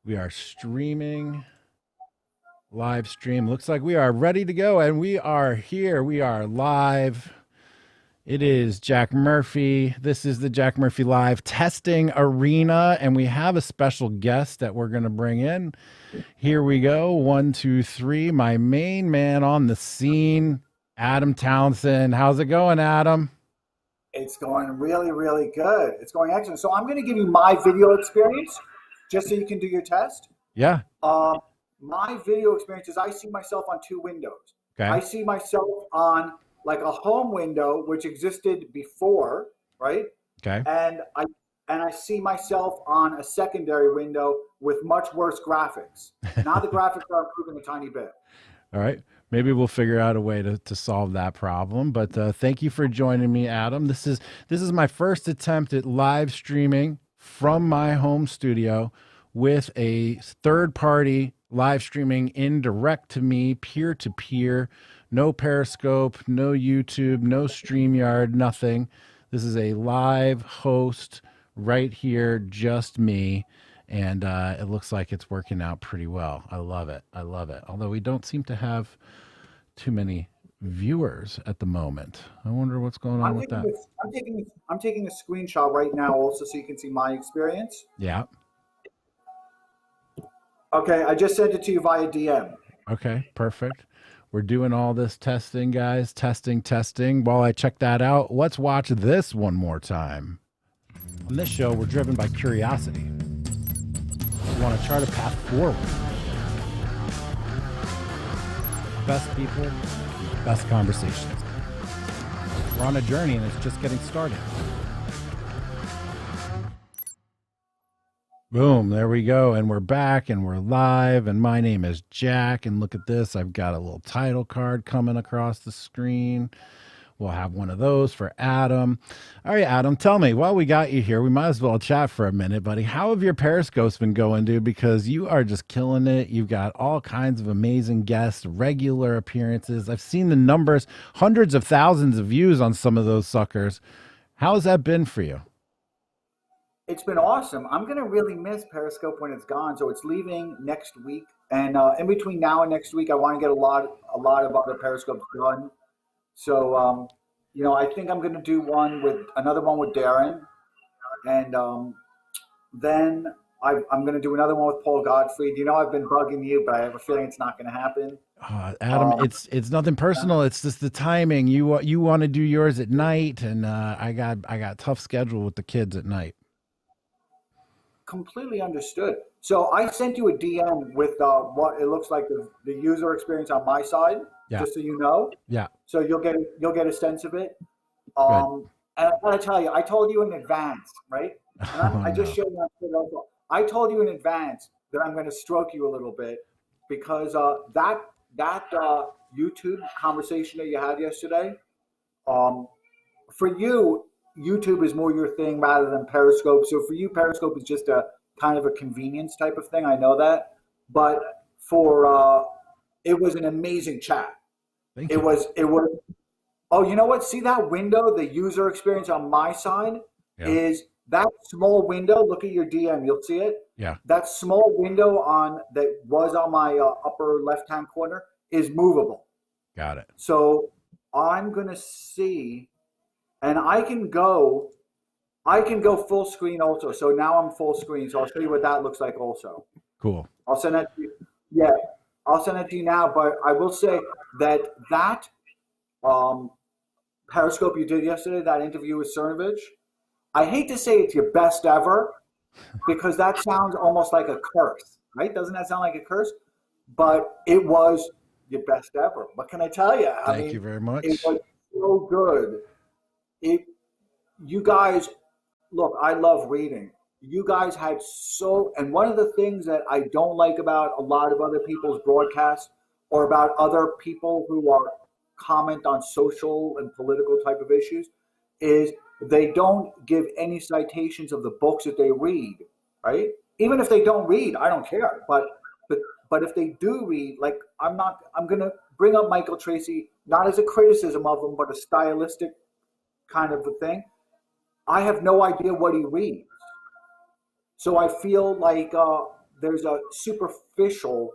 We are streaming, live stream. Looks like we are ready to go, and we are here. We are live. It is Jack Murphy. This is the Jack Murphy Live testing arena, and we have a special guest that we're going to bring in. Here we go. 1, 2, 3. My main man on the scene, Adam Townsend. How's it going, Adam? It's going really, really good. It's going excellent. So I'm going to give you my video experience just so you can do your test. Yeah. My video experience is I see myself on two windows. Okay. I see myself on like a home window, which existed before, right? Okay. And I see myself on a secondary window with much worse graphics. Now the graphics are improving a tiny bit. All right. Maybe we'll figure out a way to solve that problem. But thank you for joining me, Adam. This is my first attempt at live streaming from my home studio with a third-party live streaming in direct to me, peer-to-peer, no Periscope, no YouTube, no StreamYard, nothing. This is a live host right here, just me. And it looks like it's working out pretty well. I love it. I love it. Although we don't seem to have too many viewers at the moment. I wonder what's going on with that. I'm taking a screenshot right now also so you can see my experience. Yeah. Okay, I just sent it to you via DM. Okay, perfect. We're doing all this testing, guys. Testing. While I check that out, let's watch this one more time. On this show, we're driven by curiosity. We want to chart a path forward. Best people, best conversations. We're on a journey and it's just getting started. Boom, there we go. And we're back and we're live. And my name is Jack. And look at this. I've got a little title card coming across the screen. We'll have one of those for Adam. All right, Adam, tell me, while we got you here, we might as well chat for a minute, buddy. How have your Periscopes been going, dude? Because you are just killing it. You've got all kinds of amazing guests, regular appearances. I've seen the numbers, hundreds of thousands of views on some of those suckers. How has that been for you? It's been awesome. I'm going to really miss Periscope when it's gone. So it's leaving next week. And in between now and next week, I want to get a lot of other Periscopes done. So, I think I'm going to do another one with Darren. And then I'm going to do another one with Paul Gottfried. I've been bugging you, but I have a feeling it's not going to happen. Adam, it's nothing personal. It's just the timing. You want to do yours at night, and I got a tough schedule with the kids at night. Completely understood. So I sent you a DM with what it looks like the user experience on my side, just so you know. Yeah. So you'll get a sense of it. And I gotta tell you, I told you in advance, right? And I just showed you on Twitter also. I told you in advance that I'm going to stroke you a little bit because that YouTube conversation that you had yesterday, for you, YouTube is more your thing rather than Periscope. So for you, Periscope is just a kind of a convenience type of thing. I know that, but it was an amazing chat. Thank you. It was. Oh, you know what? See that window? The user experience on my side is that small window. Look at your DM. You'll see it. Yeah. That small window that was on my upper left-hand corner is movable. Got it. So I'm gonna see. And I can go full screen also. So now I'm full screen. So I'll show you what that looks like also. Cool. I'll send that to you. Yeah, I'll send it to you now. But I will say that Periscope you did yesterday, that interview with Cernovich, I hate to say it's your best ever because that sounds almost like a curse, right? Doesn't that sound like a curse? But it was your best ever. What can I tell you? Thank you very much. It was so good. You guys, look, I love reading. You guys had and one of the things that I don't like about a lot of other people's broadcasts or about other people who comment on social and political type of issues is they don't give any citations of the books that they read, right? Even if they don't read, I don't care. But if they do read, like I'm going to bring up Michael Tracy, not as a criticism of him, but a stylistic kind of a thing. I have no idea what he reads. So I feel like there's a superficial.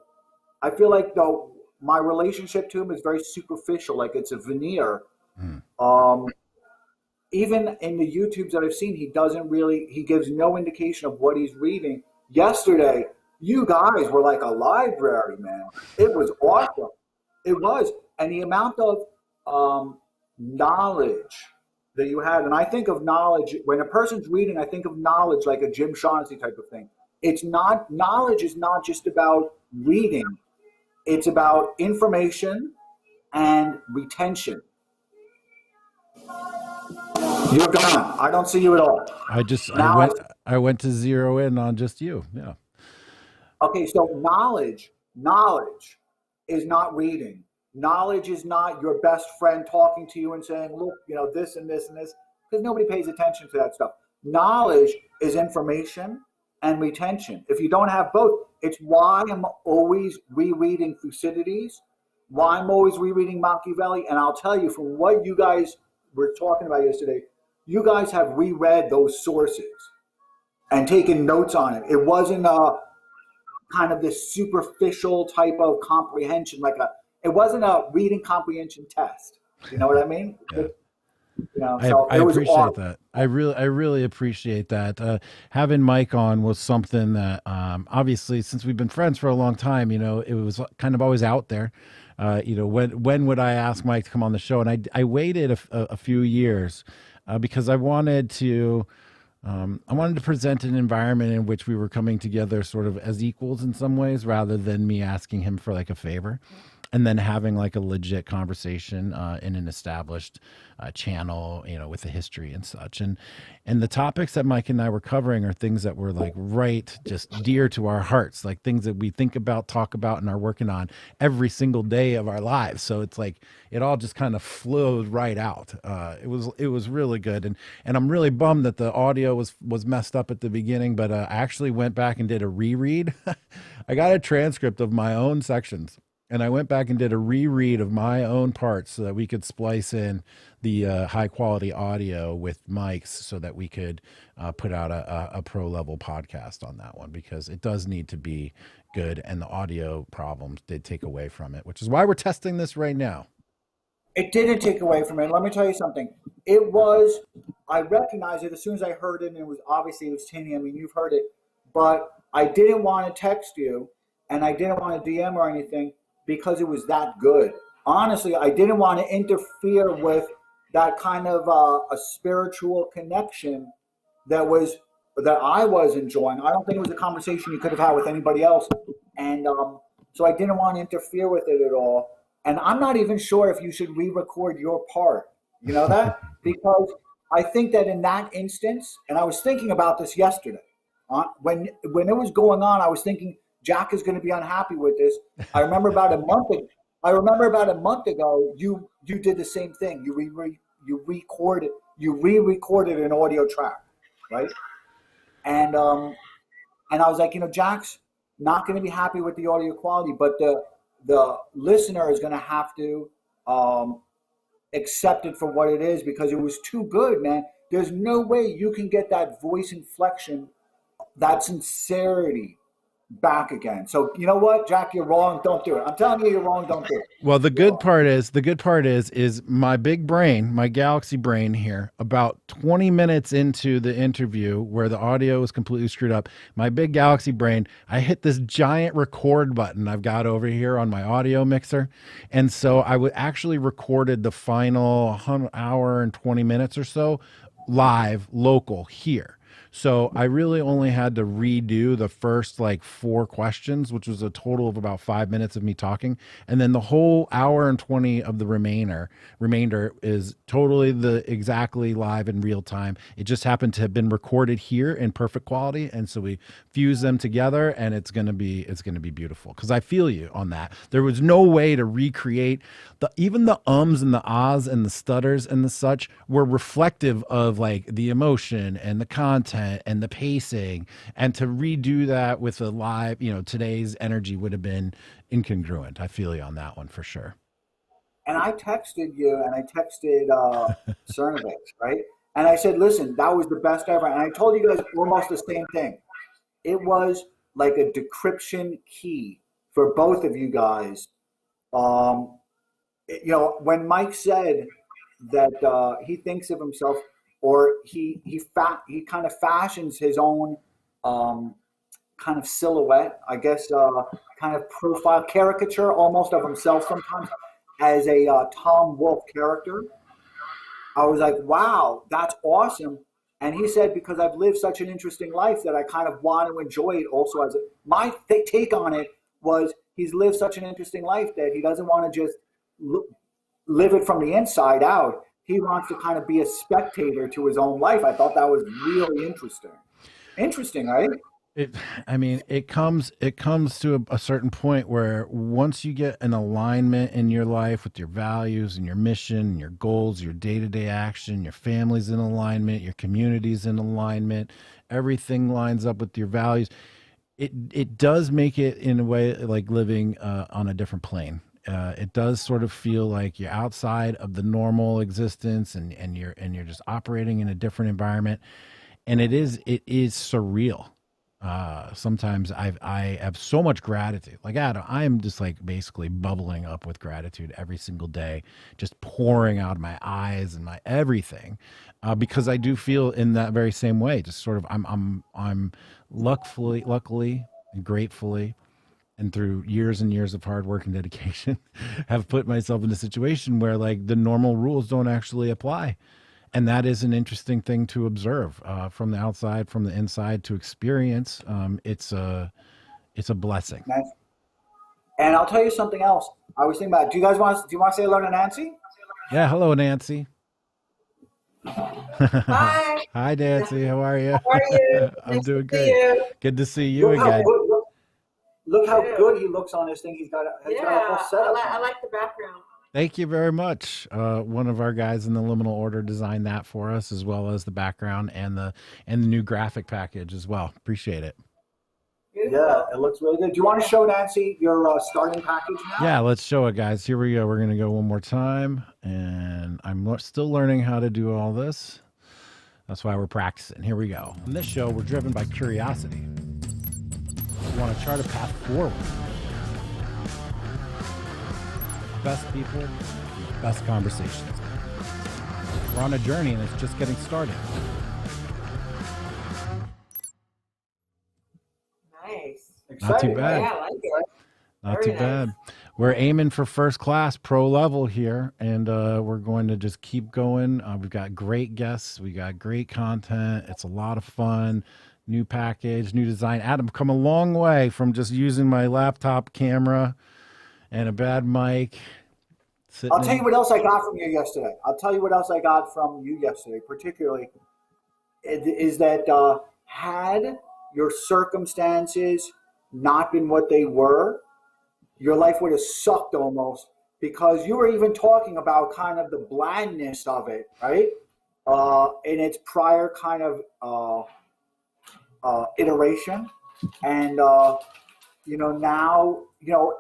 I feel like though my relationship to him is very superficial, like it's a veneer. Mm. Um, Even in the YouTubes that I've seen, he gives no indication of what he's reading. Yesterday, you guys were like a library, man. It was awesome. It was. And the amount of knowledge that you had, and I think of knowledge, when a person's reading, I think of knowledge like a Jim Shaughnessy type of thing. Knowledge is not just about reading, it's about information and retention. You're gone. I don't see you at all. Now, I went to zero in on just you. Yeah. okay, so knowledge is not reading. Knowledge is not your best friend talking to you and saying, look, this and this and this, because nobody pays attention to that stuff. Knowledge is information and retention. If you don't have both, it's why I'm always rereading Thucydides, why I'm always rereading Machiavelli, and I'll tell you from what you guys were talking about yesterday, you guys have reread those sources and taken notes on it. It wasn't a kind of this superficial type of comprehension, it wasn't a reading comprehension test. You know what I mean? Yeah. I It was appreciate awesome. that. I really appreciate that. Having Mike on was something that, obviously, since we've been friends for a long time, it was kind of always out there. When would I ask Mike to come on the show? And I waited a few years because I wanted to present an environment in which we were coming together sort of as equals in some ways, rather than me asking him for like a favor, and then having like a legit conversation in an established channel, with a history and such. And the topics that Mike and I were covering are things that were like right, just dear to our hearts, like things that we think about, talk about, and are working on every single day of our lives. So it's like it all just kind of flowed right out. It was really good, and I'm really bummed that the audio was messed up at the beginning. But I actually went back and did a reread. I got a transcript of my own sections. And I went back and did a reread of my own parts so that we could splice in the high quality audio with mics so that we could put out a pro level podcast on that one, because it does need to be good. And the audio problems did take away from it, which is why we're testing this right now. It didn't take away from it. Let me tell you something. I recognized it as soon as I heard it, and it was tinny. I mean, you've heard it, but I didn't want to text you and I didn't want to DM or anything, because it was that good. Honestly, I didn't want to interfere with that kind of a spiritual connection that I was enjoying. I don't think it was a conversation you could have had with anybody else, and so I didn't want to interfere with it at all. And I'm not even sure if you should re-record your part. You know that? Because I think that in that instance, and I was thinking about this yesterday, when it was going on, I was thinking, Jack is going to be unhappy with this. I remember about a month ago, you did the same thing. You re-recorded an audio track, right? And I was like, Jack's not going to be happy with the audio quality, but the listener is going to have to accept it for what it is, because it was too good, man. There's no way you can get that voice inflection, that sincerity back again. So you know what, Jack, you're wrong. Don't do it. I'm telling you, you're wrong. Don't do it. Well, the good part is my big brain, my galaxy brain here, about 20 minutes into the interview where the audio was completely screwed up, my big galaxy brain, I hit this giant record button I've got over here on my audio mixer. And so I would actually recorded the final hour and 20 minutes or so live, local here. So I really only had to redo the first like 4 questions, which was a total of about 5 minutes of me talking. And then the whole hour and 20 of the remainder is totally exactly live in real time. It just happened to have been recorded here in perfect quality. And so we fuse them together, and it's going to be beautiful. Cause I feel you on that. There was no way to recreate even the ums and the ahs and the stutters and the such were reflective of like the emotion and the content and the pacing, and to redo that with a live, today's energy would have been incongruent. I feel you on that one for sure. And I texted you, and I texted Cernovich, right? And I said, listen, that was the best ever. And I told you guys almost the same thing. It was like a decryption key for both of you guys. Um, when Mike said that he thinks of himself, or he kind of fashions his own um, kind of silhouette, I guess, kind of profile caricature almost of himself sometimes as a Tom Wolfe character. I was like, wow, that's awesome. And he said, because I've lived such an interesting life that I kind of want to enjoy it also as my take on it was he's lived such an interesting life that he doesn't want to just live it from the inside out. He wants to kind of be a spectator to his own life. I thought that was really interesting. Interesting, right? It comes to a certain point where once you get an alignment in your life with your values and your mission, your goals, your day-to-day action, your family's in alignment, your community's in alignment, everything lines up with your values. It does make it in a way like living on a different plane. It does sort of feel like you're outside of the normal existence, and you're just operating in a different environment, and it is surreal. Sometimes I have so much gratitude. Like Adam, I am just like basically bubbling up with gratitude every single day, just pouring out of my eyes and my everything, because I do feel in that very same way. Just sort of, I'm luckily and gratefully, and through years and years of hard work and dedication, have put myself in a situation where like the normal rules don't actually apply. And that is an interesting thing to observe from the outside, from the inside, to experience. It's a blessing. Nice. And I'll tell you something else. I was thinking about. Do you want to say hello to Nancy? Yeah. Hello, Nancy. Hi. Hi, Nancy. How are you? How are you? I'm Nice doing to see good. you. Good to see you again. Look how good he looks on this thing. He's got a whole setup. I like the background. Thank you very much. One of our guys in the liminal order designed that for us, as well as the background and the new graphic package as well. Appreciate it. Beautiful. Yeah, it looks really good. Do you want to show Nancy your starting package now? Yeah, let's show it, guys. Here we go. We're going to go one more time, and I'm still learning how to do all this. That's why we're practicing. Here we go. On this show, we're driven by curiosity. We want to chart a path forward. Best people, best conversations. We're on a journey and it's just getting started. Nice. Not too Exciting, bad. Yeah, I like it. Not Very too bad. We're aiming for first class pro level here, and we're going to just keep going. We've got great guests. We got great content. It's a lot of fun. New package, new design. Adam, come a long way from just using my laptop camera and a bad mic. I'll tell you what else I got from you yesterday. Particularly, is that had your circumstances not been what they were, your life would have sucked almost, because you were even talking about kind of the blandness of it, right? In its prior kind of iteration. And now,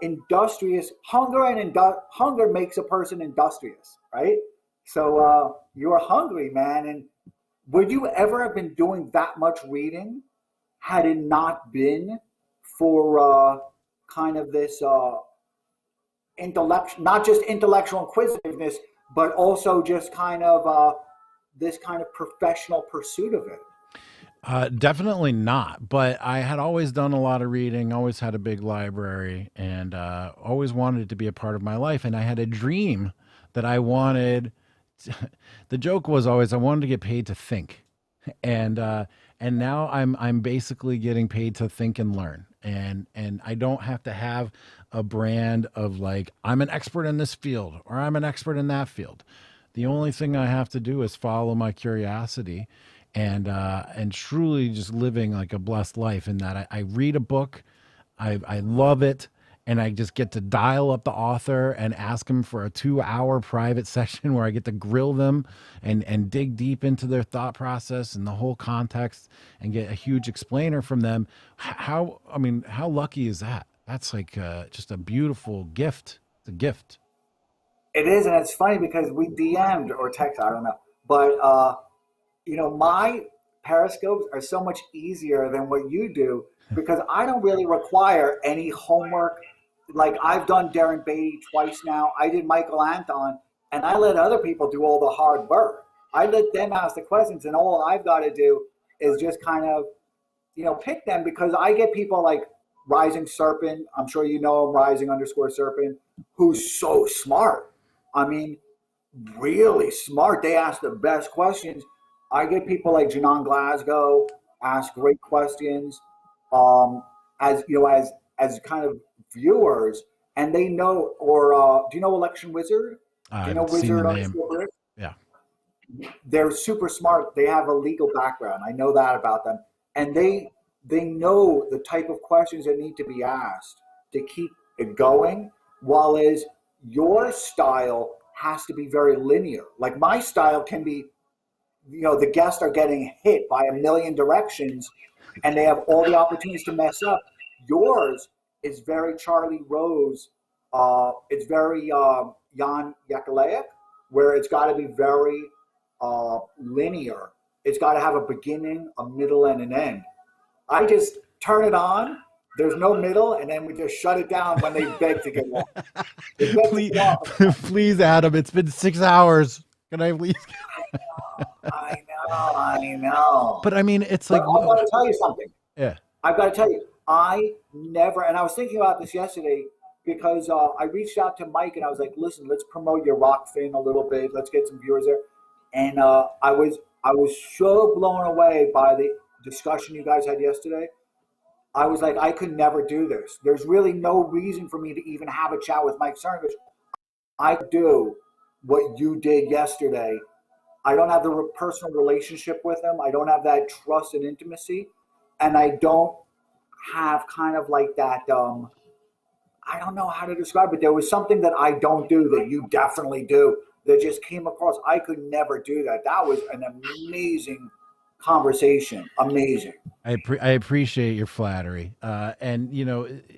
industrious hunger makes a person industrious, right? So you're hungry, man. And would you ever have been doing that much reading had it not been for kind of this not just intellectual inquisitiveness, but also just kind of this kind of professional pursuit of it? Definitely not. But I had always done a lot of reading, always had a big library, and always wanted it to be a part of my life. And I had a dream that I wanted. The joke was always I wanted to get paid to think, and now I'm basically getting paid to think and learn, and I don't have to have a brand of like I'm an expert in this field or I'm an expert in that field. The only thing I have to do is follow my curiosity, and truly just living like a blessed life in that I read a book, I love it, and I just get to dial up the author and ask them for a 2-hour private session where I get to grill them and dig deep into their thought process and the whole context and get a huge explainer from them. How lucky is that? That's like just a beautiful gift. It's a gift. It is, and it's funny because we DM'd or text, I don't know, but my Periscopes are so much easier than what you do because I don't really require any homework. Like I've done Darren Beatty twice now. I did Michael Anton, and I let other people do all the hard work. I let them ask the questions, and all I've got to do is just kind of, pick them because I get people like Rising Serpent. I'm sure you know him, Rising_Serpent, who's so smart. I mean, really smart. They ask the best questions. I get people like Janon Glasgow ask great questions, as kind of viewers, and they know. Or do you know Election Wizard? Do you know I've seen the Wizard name. Underscore? Yeah. They're super smart. They have a legal background. I know that about them, and they know the type of questions that need to be asked to keep it going. While as your style has to be very linear. Like my style can be, the guests are getting hit by a million directions and they have all the opportunities to mess up. Yours is very Charlie Rose. It's very Jan Yakolev, where it's got to be very linear. It's got to have a beginning, a middle, and an end. I just turn it on. There's no middle, and then we just shut it down when they beg to get off. Please, Adam. It's been 6 hours. Can I please? I know. But I mean, it's like. I've got to tell you something. Yeah. I've got to tell you, I never, and I was thinking about this yesterday because I reached out to Mike and I was like, listen, let's promote your rock thing a little bit. Let's get some viewers there. And I was so blown away by the discussion you guys had yesterday. I was like, I could never do this. There's really no reason for me to even have a chat with Mike Cernovich. I do what you did yesterday. I don't have the personal relationship with him. I don't have that trust and intimacy. And I don't have kind of like that, I don't know how to describe it. There was something that I don't do that you definitely do that just came across. I could never do that. That was an amazing conversation. Amazing. I appreciate your flattery. And,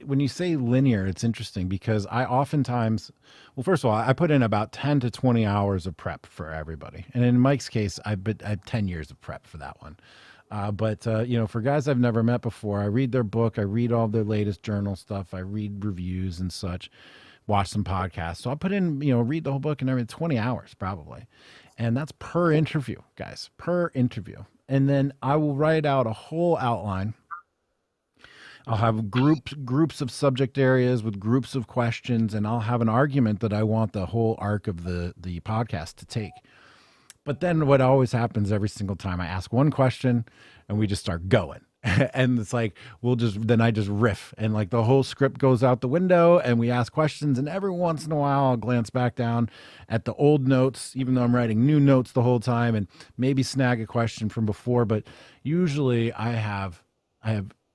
when you say linear, it's interesting because I oftentimes, well, first of all, I put in about 10 to 20 hours of prep for everybody. And in Mike's case, I have 10 years of prep for that one. But for guys I've never met before, I read their book, I read all their latest journal stuff, I read reviews and such, watch some podcasts. So I put in, read the whole book and everything, 20 hours probably. And that's per interview, guys, per interview. And then I will write out a whole outline. I'll have groups of subject areas with groups of questions, and I'll have an argument that I want the whole arc of the podcast to take. But then what always happens every single time, I ask one question and we just start going. And it's like, then I just riff and like the whole script goes out the window and we ask questions. And every once in a while, I'll glance back down at the old notes, even though I'm writing new notes the whole time, and maybe snag a question from before. But usually I have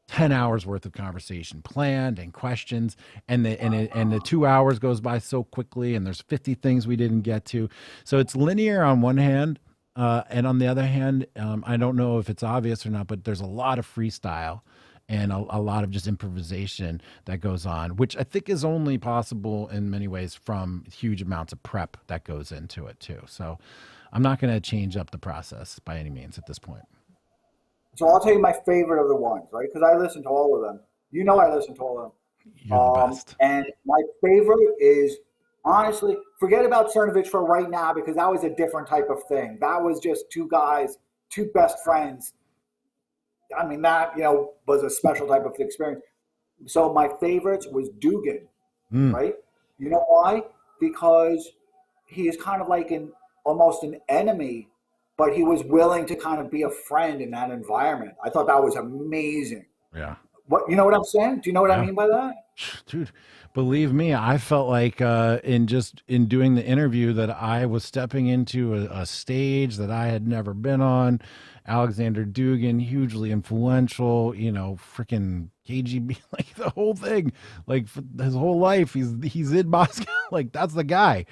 10 hours worth of conversation planned and questions, and the 2 hours goes by so quickly, and there's 50 things we didn't get to. So it's linear on one hand, and on the other hand, I don't know if it's obvious or not, but there's a lot of freestyle and a lot of just improvisation that goes on, which I think is only possible in many ways from huge amounts of prep that goes into it too. So I'm not going to change up the process by any means at this point. So I'll tell you my favorite of the ones, right? Because I listen to all of them. I listen to all of them. You're the best. And my favorite is, honestly, forget about Cernovich for right now because that was a different type of thing. That was just two guys, two best friends. I mean, that, was a special type of experience. So my favorites was Dugin, right? You know why? Because he is kind of like almost an enemy, but he was willing to kind of be a friend in that environment. I thought that was amazing. Yeah. You know what I'm saying? Do you know what I mean by that? Dude, believe me, I felt like in doing the interview that I was stepping into a stage that I had never been on. Alexander Dugin, hugely influential, freaking KGB, like the whole thing, like for his whole life, he's in Moscow, like that's the guy.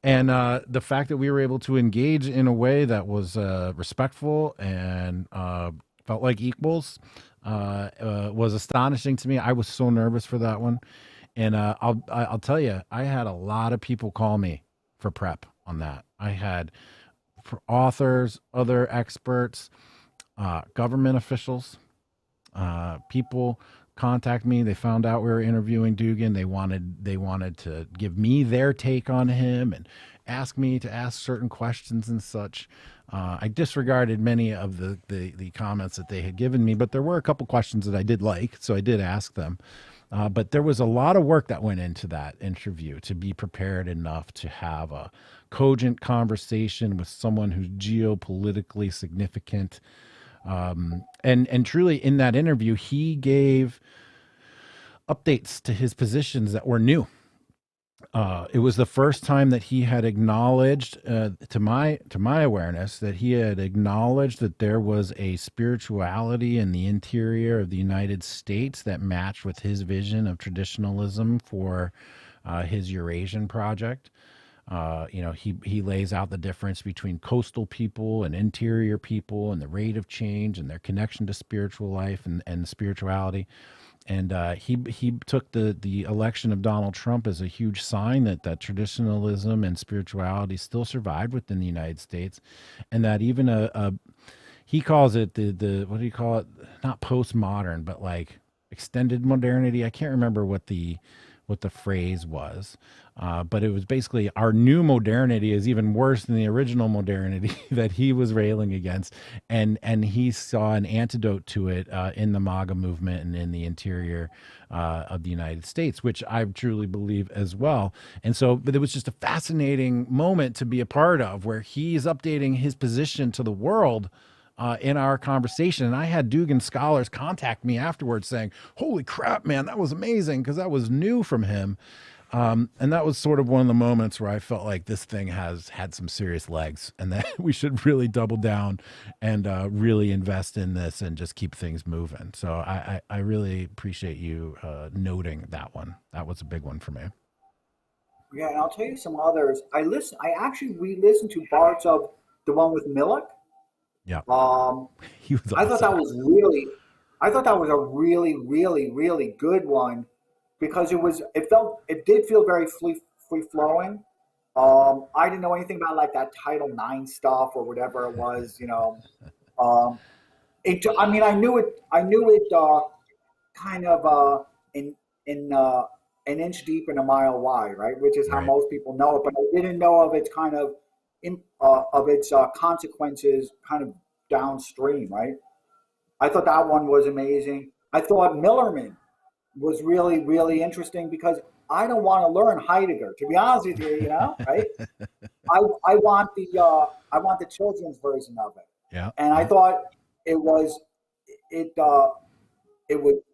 And the fact that we were able to engage in a way that was respectful and felt like equals was astonishing to me. I was so nervous for that one. And I'll tell you, I had a lot of people call me for prep on that. I had for authors, other experts, government officials, people contact me. They found out we were interviewing Dugin. They wanted to give me their take on him and ask me to ask certain questions and such. I disregarded many of the comments that they had given me, but there were a couple questions that I did like, so I did ask them. But there was a lot of work that went into that interview to be prepared enough to have a cogent conversation with someone who's geopolitically significant. And truly in that interview, he gave updates to his positions that were new. It was the first time that he had acknowledged, to my awareness, that he had acknowledged that there was a spirituality in the interior of the United States that matched with his vision of traditionalism for his Eurasian project. He lays out the difference between coastal people and interior people and the rate of change and their connection to spiritual life and spirituality. And he took the election of Donald Trump as a huge sign that traditionalism and spirituality still survived within the United States, and that even he calls it the what do you call it? Not postmodern, but like extended modernity. I can't remember what the phrase was, but it was basically our new modernity is even worse than the original modernity that he was railing against, and he saw an antidote to it in the MAGA movement and in the interior of the United States, which I truly believe as well. And so, but it was just a fascinating moment to be a part of, where he's updating his position to the world in our conversation. And I had Dugin scholars contact me afterwards saying, holy crap, man, that was amazing, because that was new from him. And that was sort of one of the moments where I felt like this thing has had some serious legs, and that we should really double down and really invest in this and just keep things moving. So I really appreciate you noting that one. That was a big one for me. Yeah, and I'll tell you some others. I actually re-listened to parts of the one with Millick. Yeah. He was awesome. I thought that was a really, really, really good one, because it did feel very free flowing. I didn't know anything about like that Title IX stuff or whatever it was, I mean, I knew it kind of in an inch deep and a mile wide, right? Which is how most people know it, but I didn't know of its kind of consequences kind of downstream, right? I thought that one was amazing. I thought Millerman was really, really interesting, because I don't want to learn Heidegger, to be honest with you, right? I want the children's version of it. Yeah. And I thought it was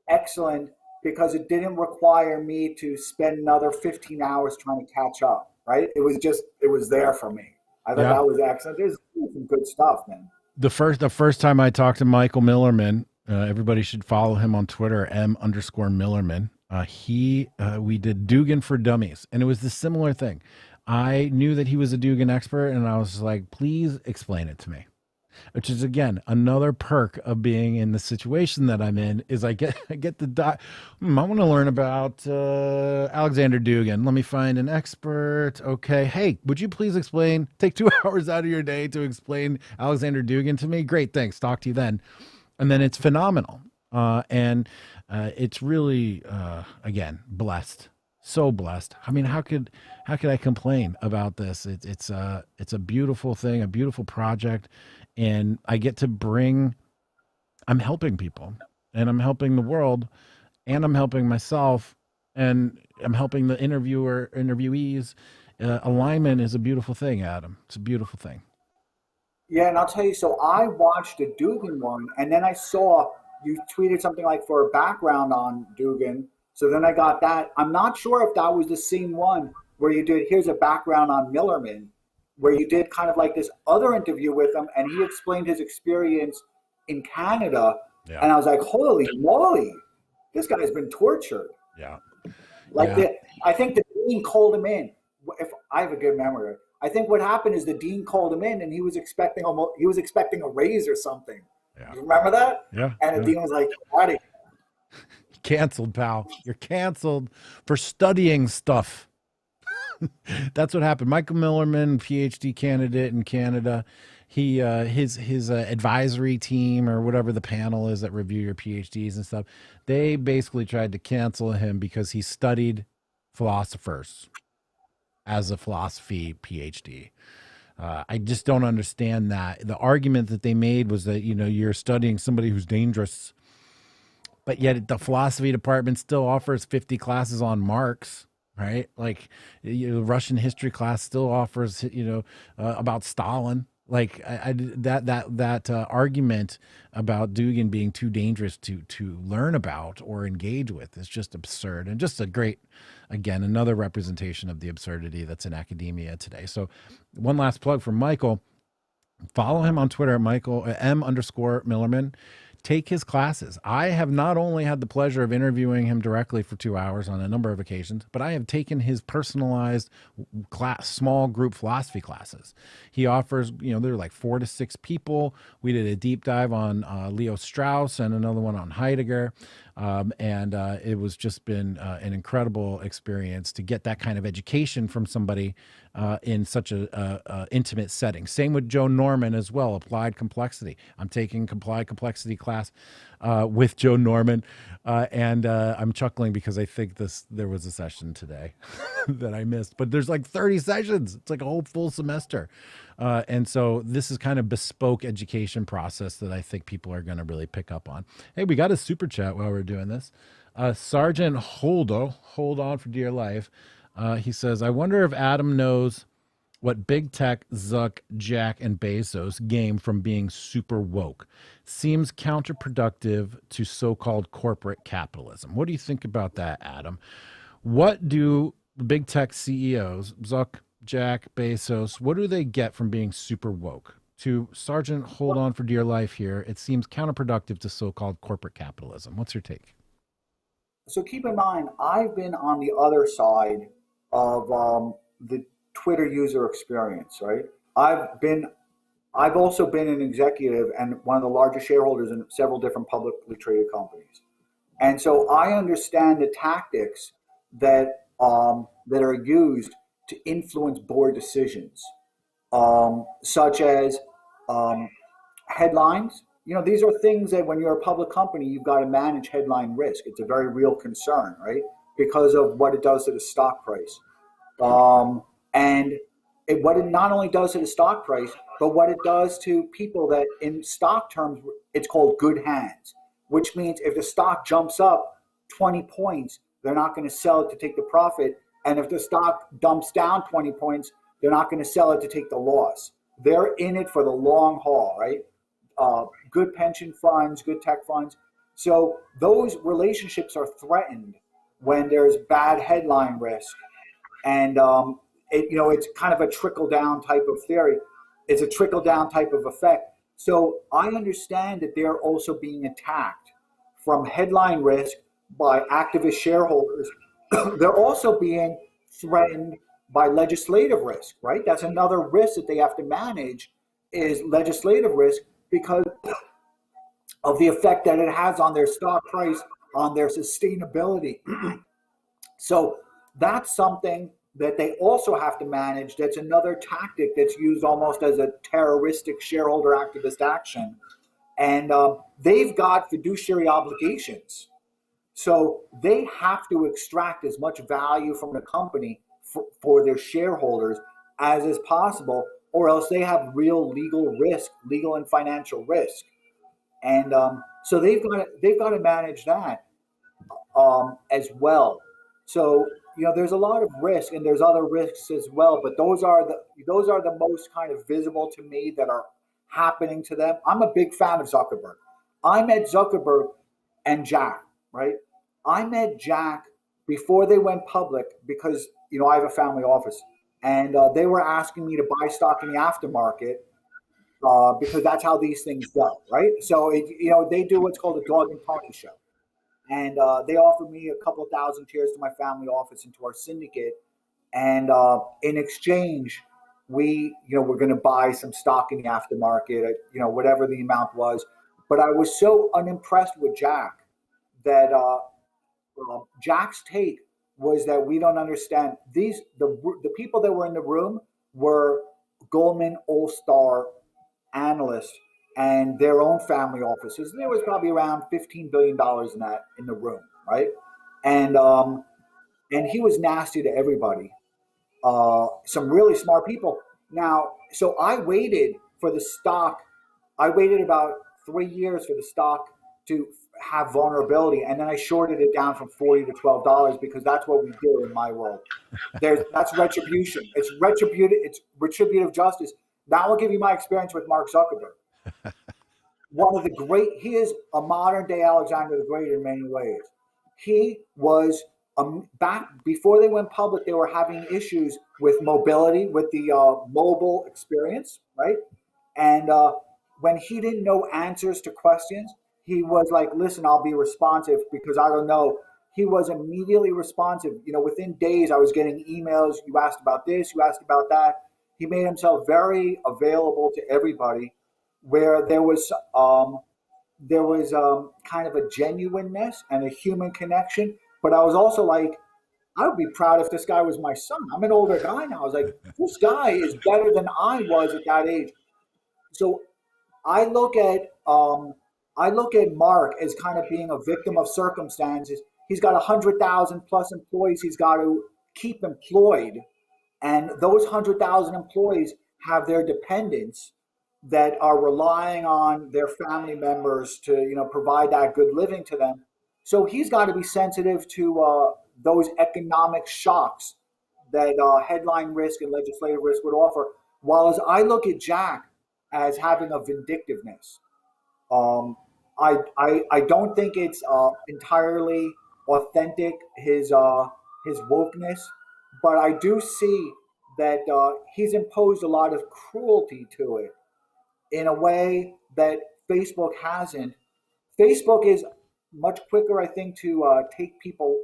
excellent, because it didn't require me to spend another 15 hours trying to catch up, right? It was there for me. I thought that was excellent. There's some good stuff, man. The first time I talked to Michael Millerman, everybody should follow him on Twitter, _Millerman. We did Dugin for Dummies, and it was the similar thing. I knew that he was a Dugin expert, and I was like, please explain it to me. Which is, again, another perk of being in the situation that I'm in, is I get I want to learn about Alexander Dugin. Let me find an expert. Okay. Hey, would you please take 2 hours out of your day to explain Alexander Dugin to me? Great. Thanks. Talk to you then. And then it's phenomenal. And it's really, again, blessed. So blessed. I mean, how could I complain about this? It's a beautiful thing, a beautiful project. And I get to I'm helping people, and I'm helping the world, and I'm helping myself, and I'm helping the interviewees. Alignment is a beautiful thing, Adam. It's a beautiful thing. Yeah, and I'll tell you, so I watched the Dugin one, and then I saw you tweeted something like for a background on Dugin. So then I got that. I'm not sure if that was the same one where you did, here's a background on Millerman, where you did kind of like this other interview with him, and he explained his experience in Canada. Yeah. And I was like, holy moly, this guy's been tortured. Yeah. I think the dean called him in. If I have a good memory, I think what happened is the dean called him in, and he was expecting a raise or something. Yeah. You remember that? Yeah. And the dean was like, "Buddy, canceled, pal. You're canceled for studying stuff." That's what happened. Michael Millerman, PhD candidate in Canada. his advisory team or whatever the panel is that review your PhDs and stuff, they basically tried to cancel him because he studied philosophers as a philosophy PhD. I just don't understand that. The argument that they made was that, you're studying somebody who's dangerous, but yet the philosophy department still offers 50 classes on Marx, right? Like, Russian history class still offers, about Stalin. Like, that argument about Dugin being too dangerous to learn about or engage with is just absurd, and just a great, again, another representation of the absurdity that's in academia today. So, one last plug for Michael. Follow him on Twitter at Michael M_Millerman. Take his classes. I have not only had the pleasure of interviewing him directly for 2 hours on a number of occasions, but I have taken his personalized small group philosophy classes. He offers, there are like 4 to 6 people. We did a deep dive on Leo Strauss and another one on Heidegger. And it was just been an incredible experience to get that kind of education from somebody in such a intimate setting. Same with Joe Norman as well, applied complexity. I'm taking applied complexity class with Joe Norman, and I'm chuckling because I think there was a session today that I missed, but there's like 30 sessions. It's like a whole full semester. And so this is kind of bespoke education process that I think people are going to really pick up on. Hey, we got a super chat while we're doing this. Sergeant Holdo, hold on for dear life. He says, I wonder if Adam knows what big tech, Zuck, Jack, and Bezos gain from being super woke. Seems counterproductive to so-called corporate capitalism. What do you think about that, Adam? What do the big tech CEOs, Zuck, Jack, Bezos, what do they get from being super woke? To Sergeant, hold on for dear life here, it seems counterproductive to so-called corporate capitalism. What's your take? So keep in mind, I've been on the other side of the Twitter user experience, right? I've also been an executive and one of the largest shareholders in several different publicly traded companies. And so I understand the tactics that are used to influence board decisions, such as headlines. These are things that when you're a public company, you've got to manage headline risk. It's a very real concern, right? Because of what it does to the stock price. What it not only does to the stock price, but what it does to people that in stock terms, it's called good hands, which means if the stock jumps up 20 points, they're not going to sell it to take the profit. And if the stock dumps down 20 points, they're not going to sell it to take the loss. They're in it for the long haul, right? Good pension funds, good tech funds. So those relationships are threatened when there's bad headline risk. And it's kind of a trickle-down type of theory. It's a trickle-down type of effect. So I understand that they're also being attacked from headline risk by activist shareholders. They're also being threatened by legislative risk, right? That's another risk that they have to manage, is legislative risk, because of the effect that it has on their stock price, on their sustainability. So that's something that they also have to manage. That's another tactic that's used almost as a terroristic shareholder activist action. And they've got fiduciary obligations. So they have to extract as much value from the company for their shareholders as is possible, or else they have real legal risk, legal and financial risk. And so they've got to manage that as well. So there's a lot of risk, and there's other risks as well, but those are the most kind of visible to me that are happening to them. I'm a big fan of Zuckerberg. I met Zuckerberg and Jack, right? I met Jack before they went public because I have a family office, and they were asking me to buy stock in the aftermarket because that's how these things go, right? So they do what's called a dog and pony show. And they offered me a couple of thousand shares to my family office and to our syndicate. And in exchange, we're going to buy some stock in the aftermarket at, whatever the amount was. But I was so unimpressed with Jack that Jack's take was that we don't understand the people that were in the room were Goldman All-Star analysts and their own family offices. There was probably around $15 billion in the room, right? And he was nasty to everybody. Some really smart people. Now, so I waited for the stock. I waited about 3 years for the stock to have vulnerability, and then I shorted it down from $40 to $12 because that's what we do in my world. That's retribution. It's retributive. It's retributive justice. Now I'll give you my experience with Mark Zuckerberg. One of the great. He is a modern day Alexander the Great in many ways. He was back before they went public. They were having issues with mobility, with the mobile experience, right? And when he didn't know answers to questions, he was like, "Listen, I'll be responsive because I don't know." He was immediately responsive. Within days, I was getting emails. You asked about this, you asked about that. He made himself very available to everybody, where there was kind of a genuineness and a human connection. But I was also like, I would be proud if this guy was my son. I'm an older guy now. I was like, this guy is better than I was at that age. So I look at Mark as kind of being a victim of circumstances. He's got 100,000 plus employees he's got to keep employed, and those 100,000 employees have their dependents that are relying on their family members to provide that good living to them. So he's got to be sensitive to those economic shocks that headline risk and legislative risk would offer. While as I look at Jack as having a vindictiveness, I don't think it's entirely authentic, his wokeness, but I do see that he's imposed a lot of cruelty to it in a way that Facebook hasn't. Facebook is much quicker, I think, to take people.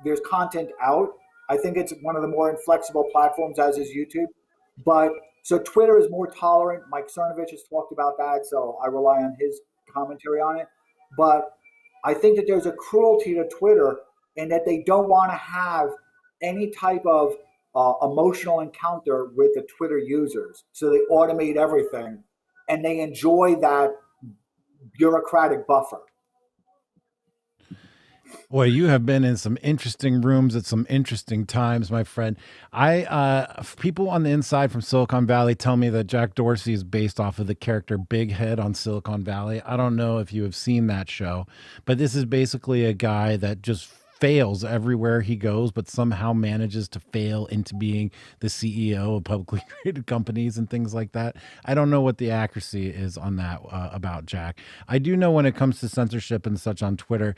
There's content out. I think it's one of the more inflexible platforms, as is YouTube. But so Twitter is more tolerant. Mike Cernovich has talked about that, so I rely on his commentary on it. But I think that there's a cruelty to Twitter in that they don't want to have any type of emotional encounter with the Twitter users. So they automate everything, and they enjoy that bureaucratic buffer. Boy, you have been in some interesting rooms at some interesting times, my friend. People on the inside from Silicon Valley tell me that Jack Dorsey is based off of the character Big Head on Silicon Valley. I don't know if you have seen that show, but this is basically a guy that just fails everywhere he goes, but somehow manages to fail into being the CEO of publicly traded companies and things like that. I don't know what the accuracy is on that about Jack. I do know when it comes to censorship and such on Twitter,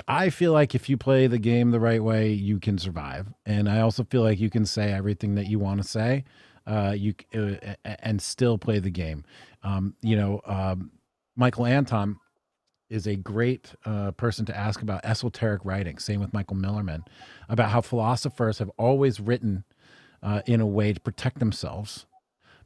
I feel like if you play the game the right way, you can survive. And I also feel like you can say everything that you want to say, and still play the game. Michael Anton is a great person to ask about esoteric writing. Same with Michael Millerman, about how philosophers have always written in a way to protect themselves,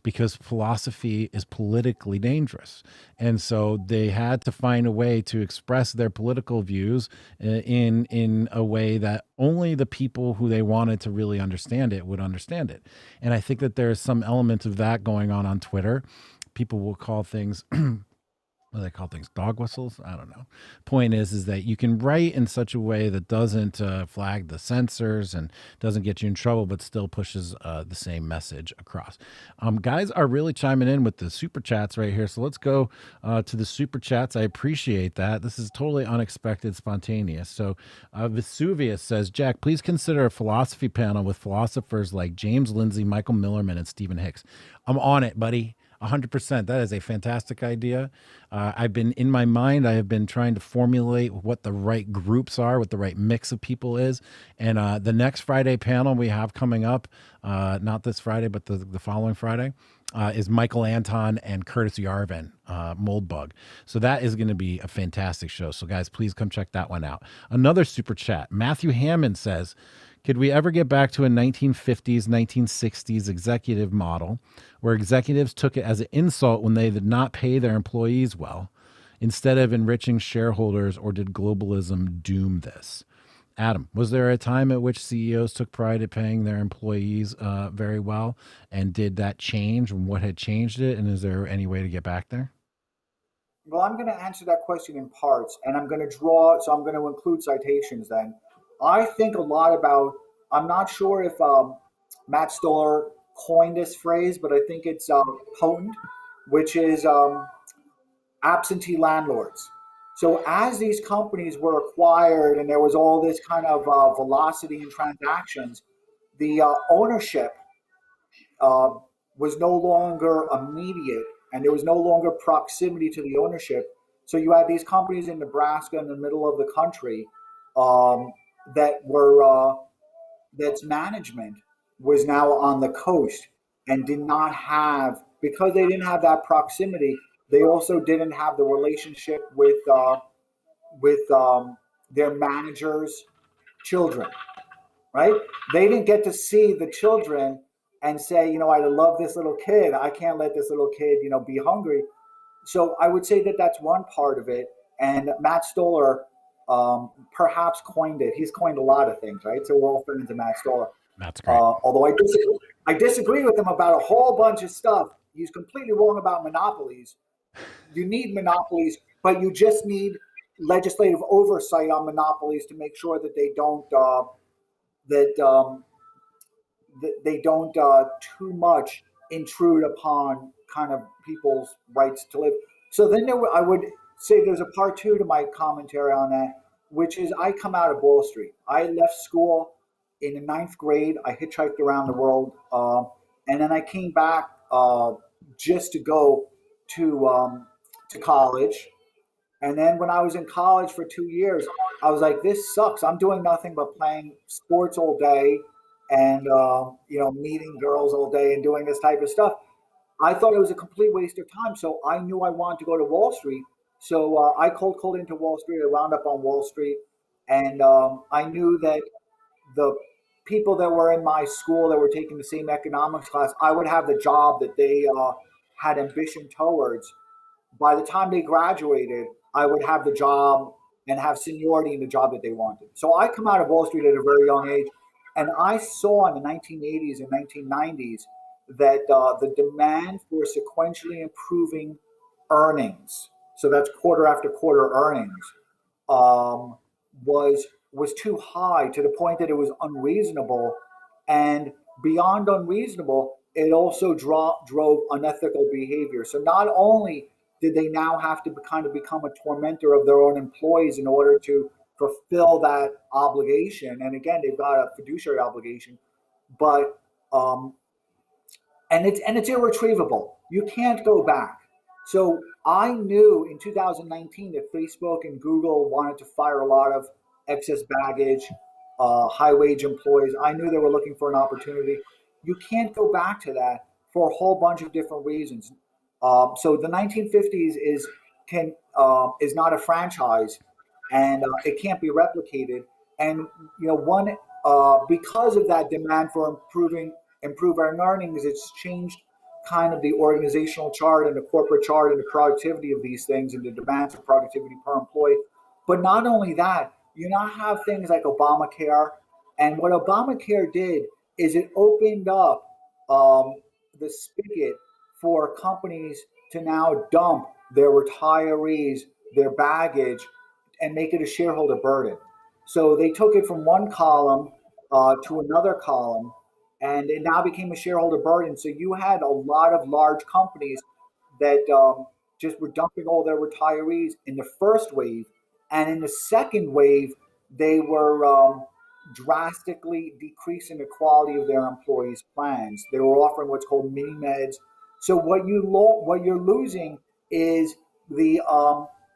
because philosophy is politically dangerous. And so they had to find a way to express their political views in a way that only the people who they wanted to really understand it would understand it. And I think that there's some element of that going on Twitter. People will call things what do they call things? Dog whistles? I don't know. Point is that you can write in such a way that doesn't flag the censors and doesn't get you in trouble, but still pushes the same message across. Guys are really chiming in with the super chats right here. So let's go to the super chats. I appreciate that. This is totally unexpected, spontaneous. So Vesuvius says, Jack, please consider a philosophy panel with philosophers like James Lindsay, Michael Millerman, and Stephen Hicks. I'm on it, buddy. 100%. That is a fantastic idea. I've been in my mind, I have been trying to formulate what the right groups are, what the right mix of people is. And the next Friday panel we have coming up, not this Friday, but the following Friday, is Michael Anton and Curtis Yarvin, Moldbug. So that is going to be a fantastic show. So guys, please come check that one out. Another super chat. Matthew Hammond says, could we ever get back to a 1950s, 1960s executive model where executives took it as an insult when they did not pay their employees well, instead of enriching shareholders, or did globalism doom this? Adam, was there a time at which CEOs took pride at paying their employees very well? And did that change, and what had changed it? And is there any way to get back there? Well, I'm going to answer that question in parts, and I'm going to draw, so I'm going to include citations then. I think a lot about, I'm not sure if Matt Stoller coined this phrase, but I think it's potent, which is absentee landlords. So as these companies were acquired and there was all this kind of velocity in transactions, the ownership uh, was no longer immediate and there was no longer proximity to the ownership. So you had these companies in Nebraska in the middle of the country um, that were that's management was now on the coast and did not have, because they didn't have that proximity. They also didn't have the relationship with their managers' children, right? They didn't get to see the children and say, I love this little kid. I can't let this little kid, be hungry. So I would say that that's one part of it. And Matt Stoller perhaps coined it. He's coined a lot of things, right? So we're all friends of Matt Stoller. That's great. Although I disagree with him about a whole bunch of stuff. He's completely wrong about monopolies. You need monopolies, but you just need legislative oversight on monopolies to make sure that they don't too much intrude upon kind of people's rights to live. So then I would say there's a part two to my commentary on that, which is I come out of Wall Street. I left school in the ninth grade. I hitchhiked around the world, and then I came back just to go to college. And then when I was in college for 2 years, I was like, this sucks. I'm doing nothing but playing sports all day and meeting girls all day and doing this type of stuff. I thought it was a complete waste of time. So I knew I wanted to go to Wall Street. So I cold called into Wall Street. I wound up on Wall Street. And I knew that the people that were in my school that were taking the same economics class, I would have the job that they had ambition towards. By the time they graduated, I would have the job and have seniority in the job that they wanted. So I come out of Wall Street at a very young age, and I saw in the 1980s and 1990s that the demand for sequentially improving earnings, so that's quarter after quarter earnings, was too high to the point that it was unreasonable, and beyond unreasonable, it also drove unethical behavior. So not only did they now have to kind of become a tormentor of their own employees in order to fulfill that obligation, and again, they've got a fiduciary obligation, but and it's irretrievable. You can't go back. So I knew in 2019 that Facebook and Google wanted to fire a lot of excess baggage, high wage employees. I knew they were looking for an opportunity. You can't go back to that for a whole bunch of different reasons. So the 1950s is not a franchise, and it can't be replicated. And one because of that demand for improving earnings, it's changed kind of the organizational chart and the corporate chart and the productivity of these things and the demands of productivity per employee. But not only that, you now have things like Obamacare, and what Obamacare did is it opened up the spigot for companies to now dump their retirees, their baggage, and make it a shareholder burden. So they took it from one column to another column, and it now became a shareholder burden. So you had a lot of large companies that just were dumping all their retirees in the first wave, and in the second wave, they were drastically decreasing the quality of their employees' plans. They were offering what's called mini meds. So what you're losing is the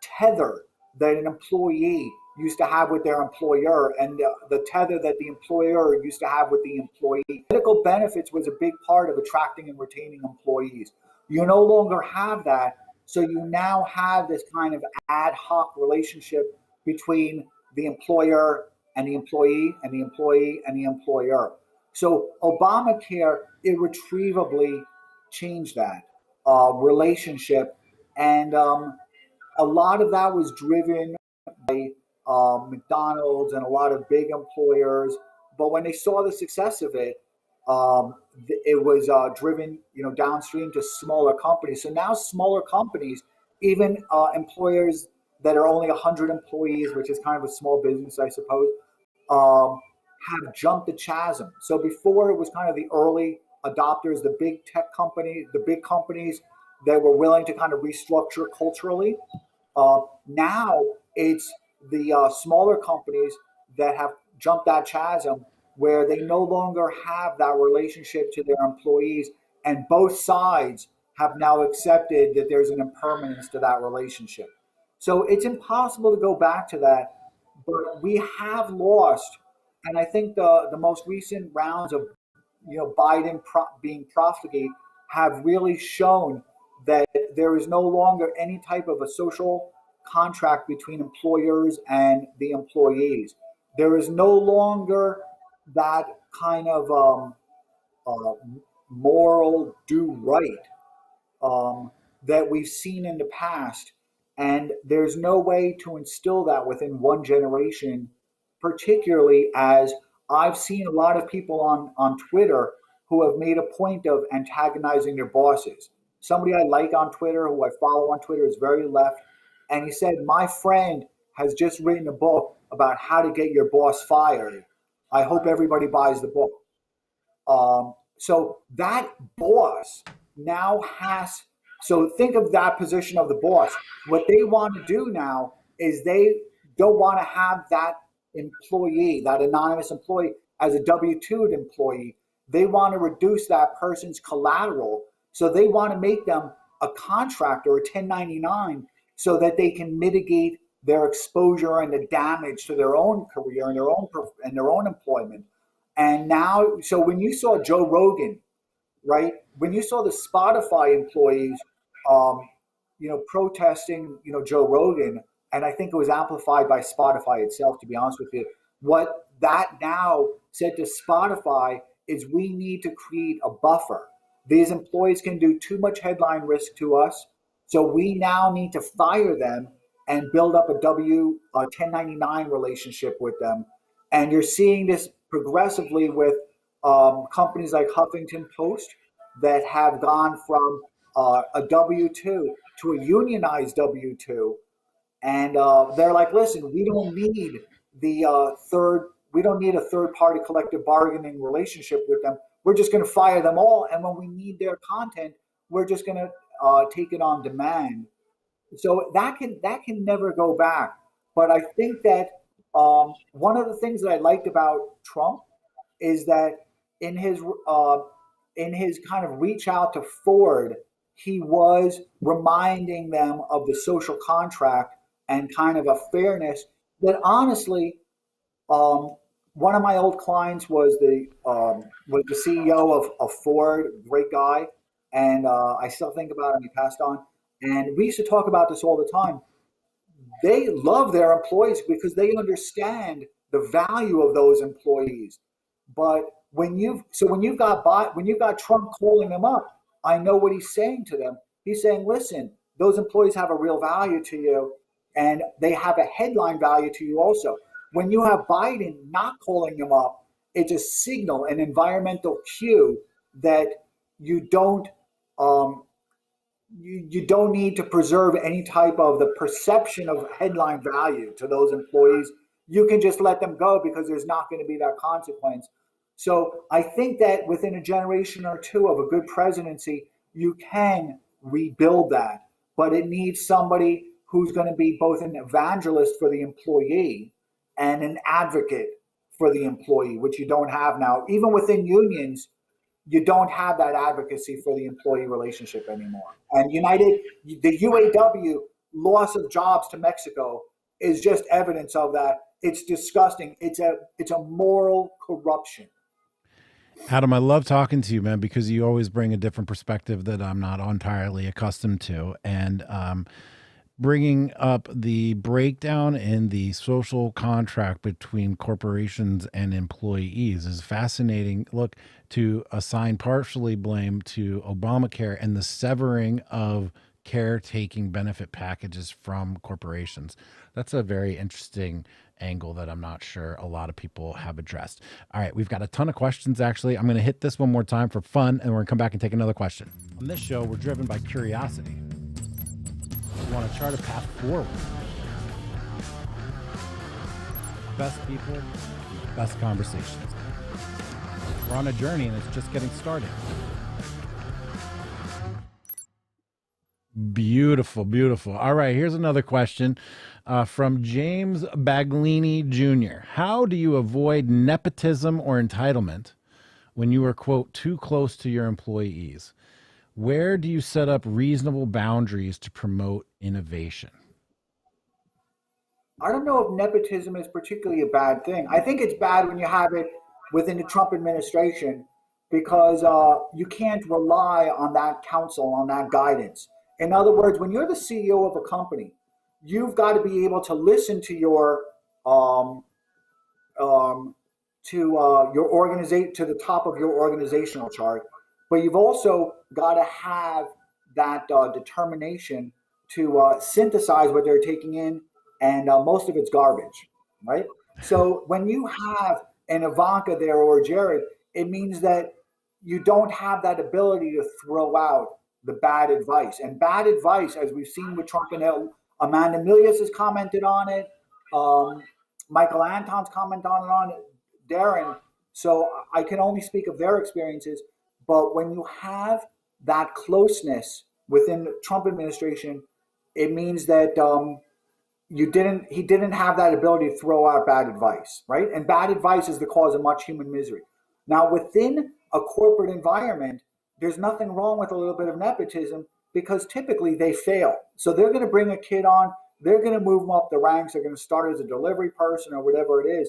tether that an employee used to have with their employer, and the tether that the employer used to have with the employee. Medical benefits was a big part of attracting and retaining employees. You no longer have that, so you now have this kind of ad hoc relationship between the employer and the employee and the employee and the employer. So Obamacare irretrievably changed that relationship, and a lot of that was driven by McDonald's and a lot of big employers. But when they saw the success of it, it was driven, downstream to smaller companies. So now smaller companies, even employers that are only 100 employees, which is kind of a small business, I suppose, um, have jumped the chasm. So before it was kind of the early adopters, the big tech companies, the big companies that were willing to kind of restructure culturally. Now it's the smaller companies that have jumped that chasm where they no longer have that relationship to their employees, and both sides have now accepted that there's an impermanence to that relationship. So it's impossible to go back to that, but we have lost. And I think the most recent rounds of Biden being profligate have really shown that there is no longer any type of a social contract between employers and the employees. There is no longer that kind of uh, moral do right that we've seen in the past. And there's no way to instill that within one generation, particularly as I've seen a lot of people on Twitter who have made a point of antagonizing their bosses. Somebody I like on Twitter, who I follow on Twitter, is very left. And he said, my friend has just written a book about how to get your boss fired. I hope everybody buys the book. So that boss now has, so think of that position of the boss. What they want to do now is they don't want to have that employee, that anonymous employee, as a W-2 employee. They want to reduce that person's collateral. So they want to make them a contractor, a 1099, so that they can mitigate their exposure and the damage to their own career and their own employment. And now, so when you saw Joe Rogan, right? When you saw the Spotify employees, protesting, Joe Rogan, and I think it was amplified by Spotify itself, to be honest with you. What that now said to Spotify is we need to create a buffer. These employees can do too much headline risk to us, so we now need to fire them and build up a 1099 relationship with them. And you're seeing this progressively with companies like Huffington Post that have gone from a W-2 to a unionized W-2. And they're like, listen, we don't need we don't need a third party collective bargaining relationship with them. We're just going to fire them all. And when we need their content, we're just going to take it on demand. So that can never go back. But I think that one of the things that I liked about Trump is that in his kind of reach out to Ford, he was reminding them of the social contract and kind of a fairness that honestly, one of my old clients was the CEO of Ford, great guy, and I still think about him. He passed on, and we used to talk about this all the time. They love their employees because they understand the value of those employees. But when you've got Trump calling them up, I know what he's saying to them. He's saying, listen, those employees have a real value to you, and they have a headline value to you also. When you have Biden not calling them up, it's a signal, an environmental cue that you don't you don't need to preserve any type of the perception of headline value to those employees. You can just let them go because there's not going to be that consequence. So I think that within a generation or two of a good presidency, you can rebuild that, but it needs somebody who's going to be both an evangelist for the employee and an advocate for the employee, which you don't have now. Even within unions, you don't have that advocacy for the employee relationship anymore. And the UAW loss of jobs to Mexico is just evidence of that. It's disgusting. It's a moral corruption. Adam, I love talking to you, man, because you always bring a different perspective that I'm not entirely accustomed to. And bringing up the breakdown in the social contract between corporations and employees is fascinating. Look, to assign partially blame to Obamacare and the severing of caretaking benefit packages from corporations. That's a very interesting angle that I'm not sure a lot of people have addressed. All right, we've got a ton of questions actually. I'm going to hit this one more time for fun, and we're going to come back and take another question. On this show, we're driven by curiosity. We want to chart a path forward. Best people, best conversations. We're on a journey and it's just getting started. Beautiful, beautiful. All right, here's another question from James Baglini Jr. How do you avoid nepotism or entitlement when you are, quote, too close to your employees? Where do you set up reasonable boundaries to promote innovation? I don't know if nepotism is particularly a bad thing. I think it's bad when you have it within the Trump administration because you can't rely on that counsel, on that guidance. In other words, when you're the CEO of a company, you've got to be able to listen to your organization, to the top of your organizational chart, but you've also got to have that determination to synthesize what they're taking in, and most of it's garbage, right? So when you have an Ivanka there or Jared, it means that you don't have that ability to throw out the bad advice. And bad advice, as we've seen with Trump and Amanda Milius has commented on it, Michael Anton's commented on it, Darren. So I can only speak of their experiences. But when you have that closeness within the Trump administration, it means that he didn't have that ability to throw out bad advice, right? And bad advice is the cause of much human misery. Now, within a corporate environment, there's nothing wrong with a little bit of nepotism because typically they fail. So they're going to bring a kid on, they're going to move them up the ranks, they're going to start as a delivery person or whatever it is.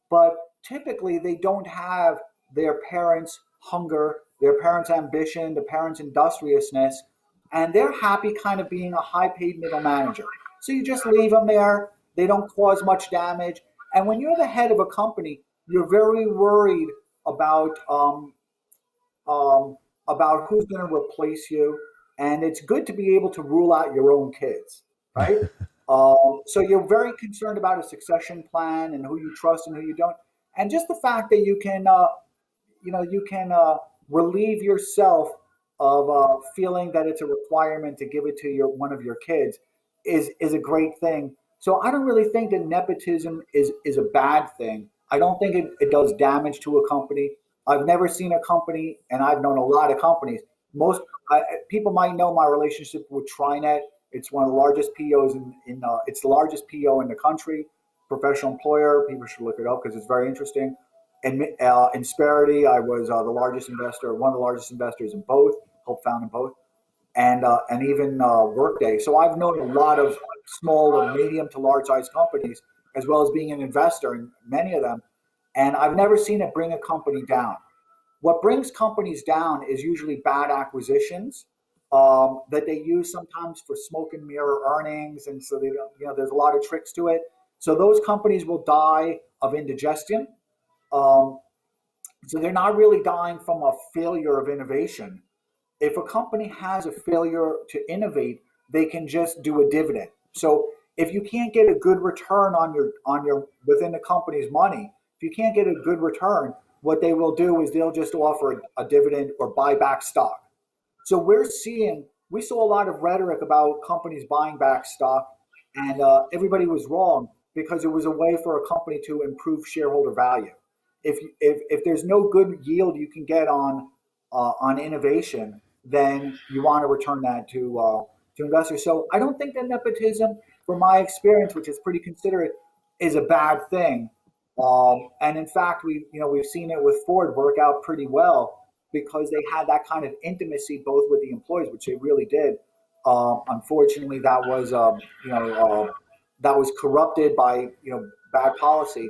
But typically they don't have their parents' hunger, their parents' ambition, the parents' industriousness, and they're happy kind of being a high-paid middle manager. So you just leave them there. They don't cause much damage. And when you're the head of a company, you're very worried about who's going to replace you. And it's good to be able to rule out your own kids, right? So you're very concerned about a succession plan and who you trust and who you don't. And just the fact that you can relieve yourself of feeling that it's a requirement to give it to one of your kids is a great thing. So I don't really think that nepotism is a bad thing. I don't think it does damage to a company. I've never seen a company, and I've known a lot of companies. People might know my relationship with TriNet. It's one of the largest POs it's the largest PO in the country, professional employer. People should look it up because it's very interesting. And Insperity, I was the largest investor, one of the largest investors in both, helped found in both, and even Workday. So I've known a lot of small and medium to large size companies, as well as being an investor in many of them. And I've never seen it bring a company down. What brings companies down is usually bad acquisitions that they use sometimes for smoke and mirror earnings. And so there's a lot of tricks to it. So those companies will die of indigestion. So they're not really dying from a failure of innovation. If a company has a failure to innovate, they can just do a dividend. So if you can't get a good return on your within the company's money, if you can't get a good return, what they will do is they'll just offer a dividend or buy back stock. So we saw a lot of rhetoric about companies buying back stock, and everybody was wrong because it was a way for a company to improve shareholder value. If there's no good yield you can get on innovation, then you want to return that to investors. So I don't think that nepotism, from my experience, which is pretty considerate, is a bad thing. And in fact, we've seen it with Ford work out pretty well because they had that kind of intimacy both with the employees, which they really did. Unfortunately, that was corrupted by bad policy.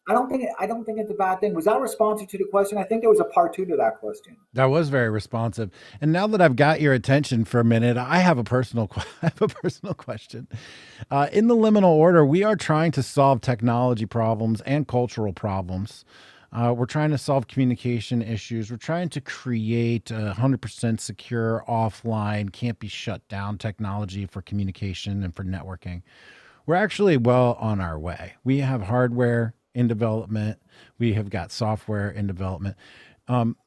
I don't think it's a bad thing. Was that responsive to the question? I think there was a part 2 to that question. That was very responsive. And now that I've got your attention for a minute, I have a personal question. In the liminal order, we are trying to solve technology problems and cultural problems. We're trying to solve communication issues. We're trying to create a 100% secure, offline, can't be shut down technology for communication and for networking. We're actually well on our way. We have hardware in development. We have got software in development.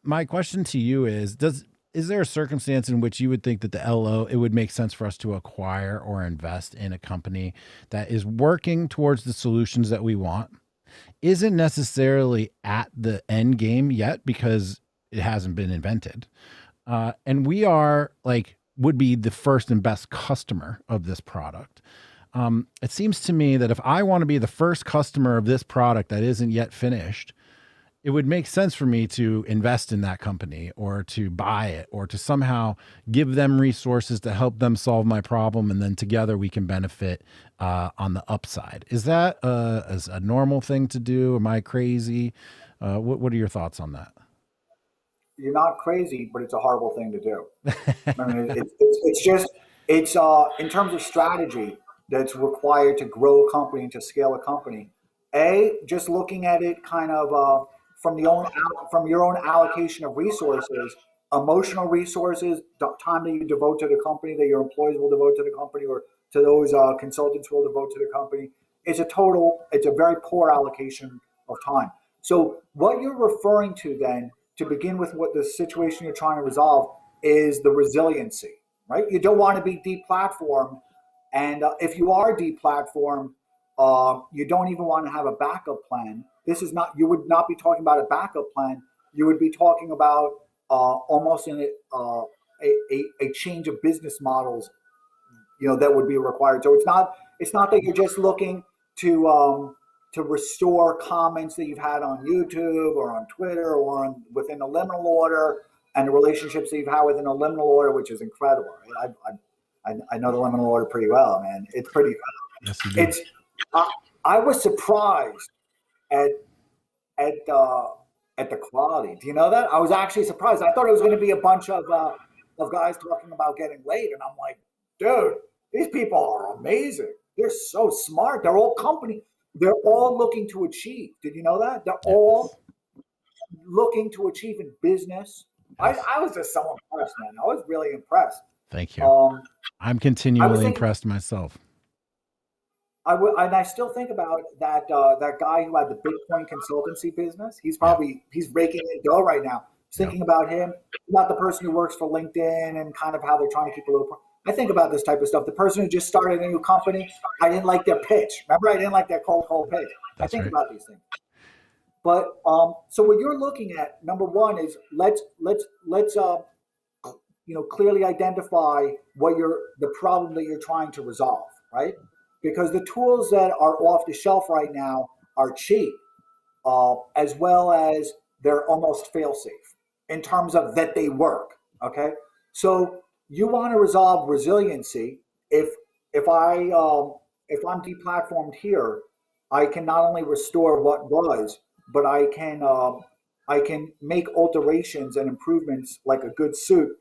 My question to you is there a circumstance in which you would think that the LO, it would make sense for us to acquire or invest in a company that is working towards the solutions that we want, isn't necessarily at the end game yet because it hasn't been invented, and we are like would be the first and best customer of this product? It seems to me that if I want to be the first customer of this product that isn't yet finished, it would make sense for me to invest in that company or to buy it or to somehow give them resources to help them solve my problem. And then together we can benefit on the upside. Is that a normal thing to do? Am I crazy? What are your thoughts on that? You're not crazy, but it's a horrible thing to do. I mean, it's in terms of strategy that's required to grow a company and to scale a company. Just looking at it kind of from your own allocation of resources, emotional resources, time that you devote to the company, that your employees will devote to the company, or to those consultants will devote to the company. It's a very poor allocation of time. So what you're referring to then, to begin with, what the situation you're trying to resolve is the resiliency, right? You don't want to be deplatformed. And if you are deplatformed, you don't even want to have a backup plan. You would not be talking about a backup plan. You would be talking about almost a change of business models, that would be required. So it's not that you're just looking to restore comments that you've had on YouTube or on Twitter or within a liminal order, and the relationships that you've had within a liminal order, which is incredible. Right? I know the liminal order pretty well, man. It's pretty. Yes, you do. I was surprised at the quality. Do you know that? I was actually surprised. I thought it was going to be a bunch of guys talking about getting laid, and I'm like, dude, these people are amazing. They're so smart. They're all looking to achieve. Did you know that? They're all looking to achieve in business. Yes. I was just so impressed, man. I was really impressed. Thank you. I'm continually impressed myself. I still think about that guy who had the Bitcoin consultancy business. He's raking in dough right now. Thinking about him, not the person who works for LinkedIn and kind of how they're trying to keep a little. I think about this type of stuff. The person who just started a new company, I didn't like their pitch. Remember, I didn't like that cold pitch. I think about these things. But so what you're looking at, number one, is let's clearly identify the problem that you're trying to resolve, right? Because the tools that are off the shelf right now are cheap, as well as they're almost fail-safe in terms of that they work. Okay, so you want to resolve resiliency. If I'm deplatformed here, I can not only restore what was, but I can make alterations and improvements like a good suit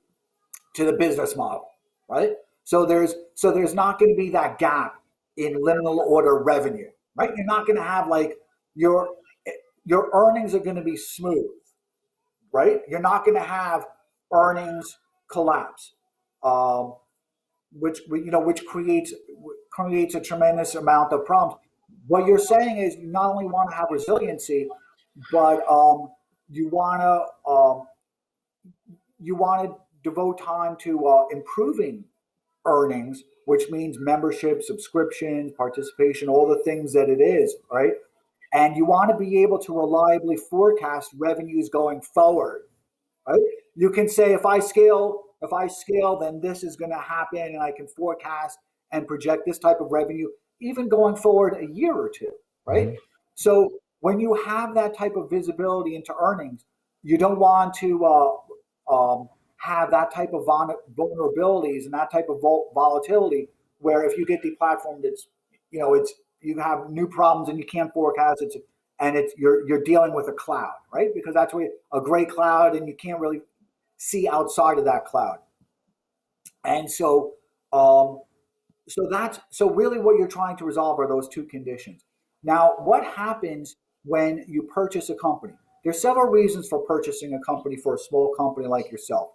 to the business model, right? So there's not going to be that gap in liminal order revenue, right? You're not going to have like your earnings are going to be smooth, right? You're not going to have earnings collapse, which creates a tremendous amount of problems. What you're saying is you not only want to have resiliency, but you want to devote time to improving earnings, which means membership, subscriptions, participation, all the things that it is, right? And you want to be able to reliably forecast revenues going forward, right? You can say, if I scale, then this is going to happen, and I can forecast and project this type of revenue, even going forward a year or two, right? Mm-hmm. So when you have that type of visibility into earnings, you don't want to have that type of vulnerabilities and that type of volatility, where if you get deplatformed, you have new problems and you can't forecast it, and you're dealing with a cloud, right? Because that's a gray cloud, and you can't really see outside of that cloud. And so really what you're trying to resolve are those two conditions. Now, what happens when you purchase a company? there's several reasons for purchasing a company for a small company like yourself.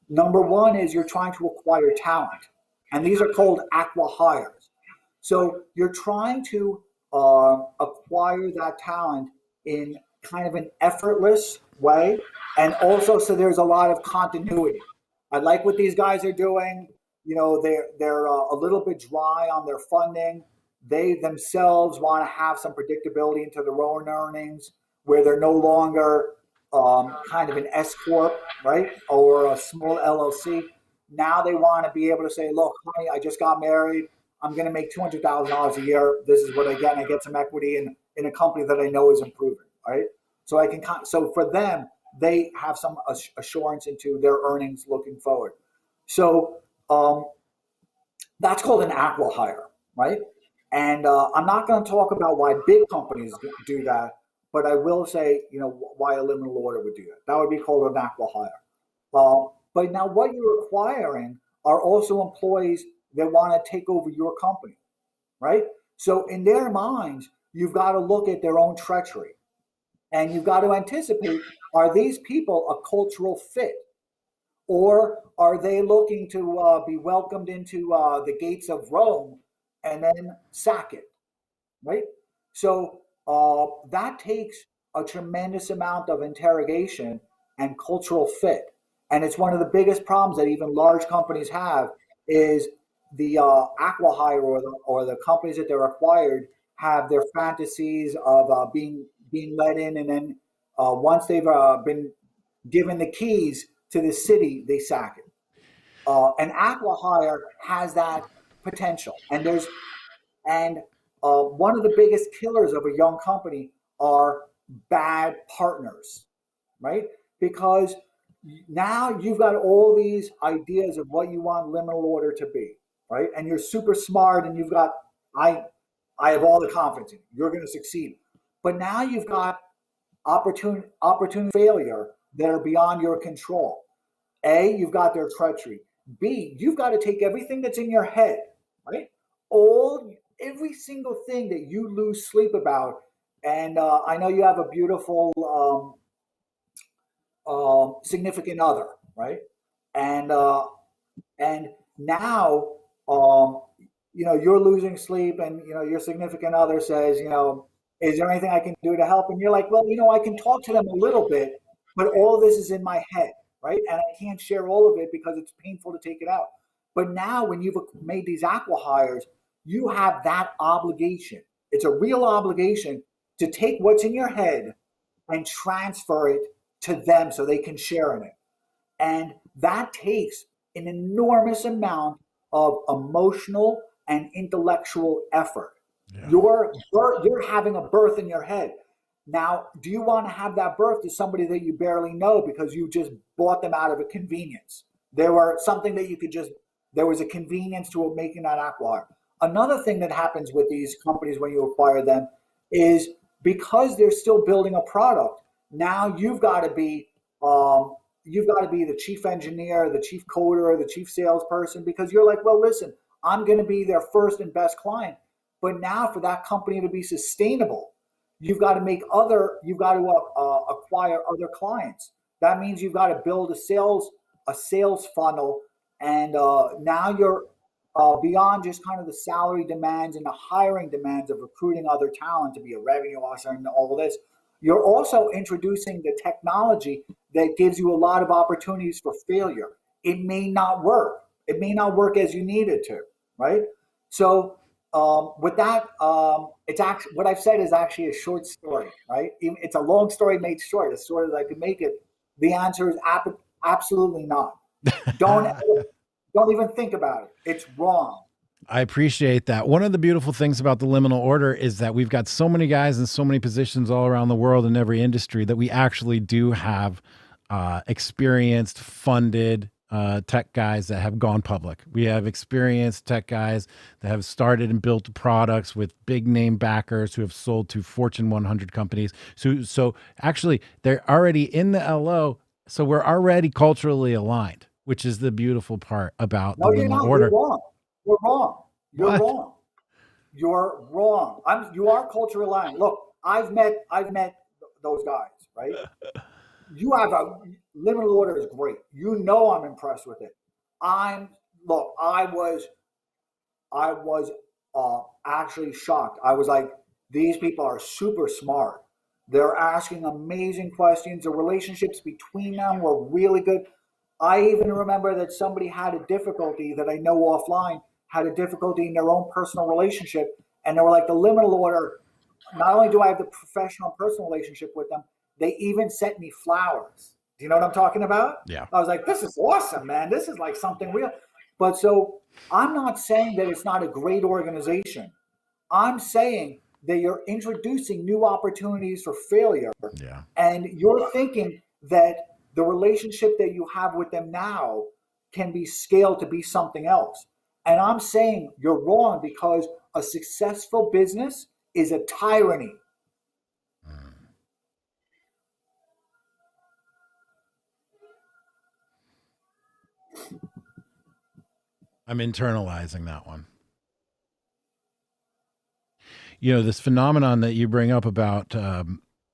Number one is you're trying to acquire talent, and these are called aqua hires. So you're trying to acquire that talent in kind of an effortless way, and also so there's a lot of continuity. I like what these guys are doing. You know, they're a little bit dry on their funding. They themselves want to have some predictability into their own earnings, where they're no longer kind of an S corp, right, or a small LLC. Now they want to be able to say, "Look, honey, I just got married. I'm going to make $200,000 a year. This is what I get. And I get some equity in a company that I know is improving, right? So I can. So for them, they have some assurance into their earnings looking forward. So that's called an aqua hire, right? And I'm not going to talk about why big companies do that, but I will say, you know, why a liminal order would do that. That would be called an aqua hire. But now what you're acquiring are also employees that want to take over your company, right? So in their minds, you've got to look at their own treachery, and you've got to anticipate, are these people a cultural fit? Or are they looking to be welcomed into the gates of Rome and then sack it, right? So that takes a tremendous amount of interrogation and cultural fit. And it's one of the biggest problems that even large companies have is the acqui-hire or the companies that they're acquired have their fantasies of being let in, and then once they've been given the keys to the city, they sack it. An acqui-hire has that potential, and one of the biggest killers of a young company are bad partners, right? Because now you've got all these ideas of what you want liminal order to be, right? And you're super smart, and you've got I have all the confidence in you. You're going to succeed. But now you've got opportunity failure that are beyond your control. A, you've got their treachery. B, you've got to take everything that's in your head, right? Every single thing that you lose sleep about. And I know you have a beautiful significant other, right? And now you're losing sleep, and your significant other says, is there anything I can do to help? And you're like, well, I can talk to them a little bit, but all of this is in my head, right? And I can't share all of it because it's painful to take it out. But now when you've made these acqui-hires, you have that obligation. It's a real obligation to take what's in your head and transfer it to them so they can share in it. And that takes an enormous amount of emotional and intellectual effort. Yeah. You're having a birth in your head. Now, do you want to have that birth to somebody that you barely know because you just bought them out of a convenience? There was a convenience to making that acqui-hire. Another thing that happens with these companies when you acquire them is because they're still building a product. Now you've got to be the chief engineer, the chief coder, the chief salesperson, because you're like, well, listen, I'm going to be their first and best client. But now for that company to be sustainable, you've got to acquire other clients. That means you've got to build a sales funnel, and now you're beyond just kind of the salary demands and the hiring demands of recruiting other talent to be a revenue officer and all of this. You're also introducing the technology that gives you a lot of opportunities for failure. It may not work. It may not work as you need it to, right? So with that, it's actually what I've said is actually a short story, right? It's a long story made short, as short as I could make it. The answer is absolutely not. Don't even think about it. It's wrong. I appreciate that. One of the beautiful things about the liminal order is that we've got so many guys in so many positions all around the world in every industry that we actually do have experienced, funded tech guys that have gone public. We have experienced tech guys that have started and built products with big name backers who have sold to Fortune 100 companies. So actually, they're already in the LO. So we're already culturally aligned, which is the beautiful part about the liminal order. You're wrong. You're wrong. You are culturally aligned. Look, I've met those guys, right? You have a limited order is great. You know I'm impressed with it. Look, I was actually shocked. I was like, these people are super smart. They're asking amazing questions. The relationships between them were really good. I even remember that somebody had a difficulty that I know offline, had a difficulty in their own personal relationship. And they were like, the liminal order, not only do I have the professional and personal relationship with them, they even sent me flowers. Do you know what I'm talking about? Yeah. I was like, this is awesome, man. This is like something real. But so I'm not saying that it's not a great organization. I'm saying that you're introducing new opportunities for failure. Yeah. And you're thinking that the relationship that you have with them now can be scaled to be something else. And I'm saying you're wrong, because a successful business is a tyranny. I'm internalizing that one. You know, this phenomenon that you bring up about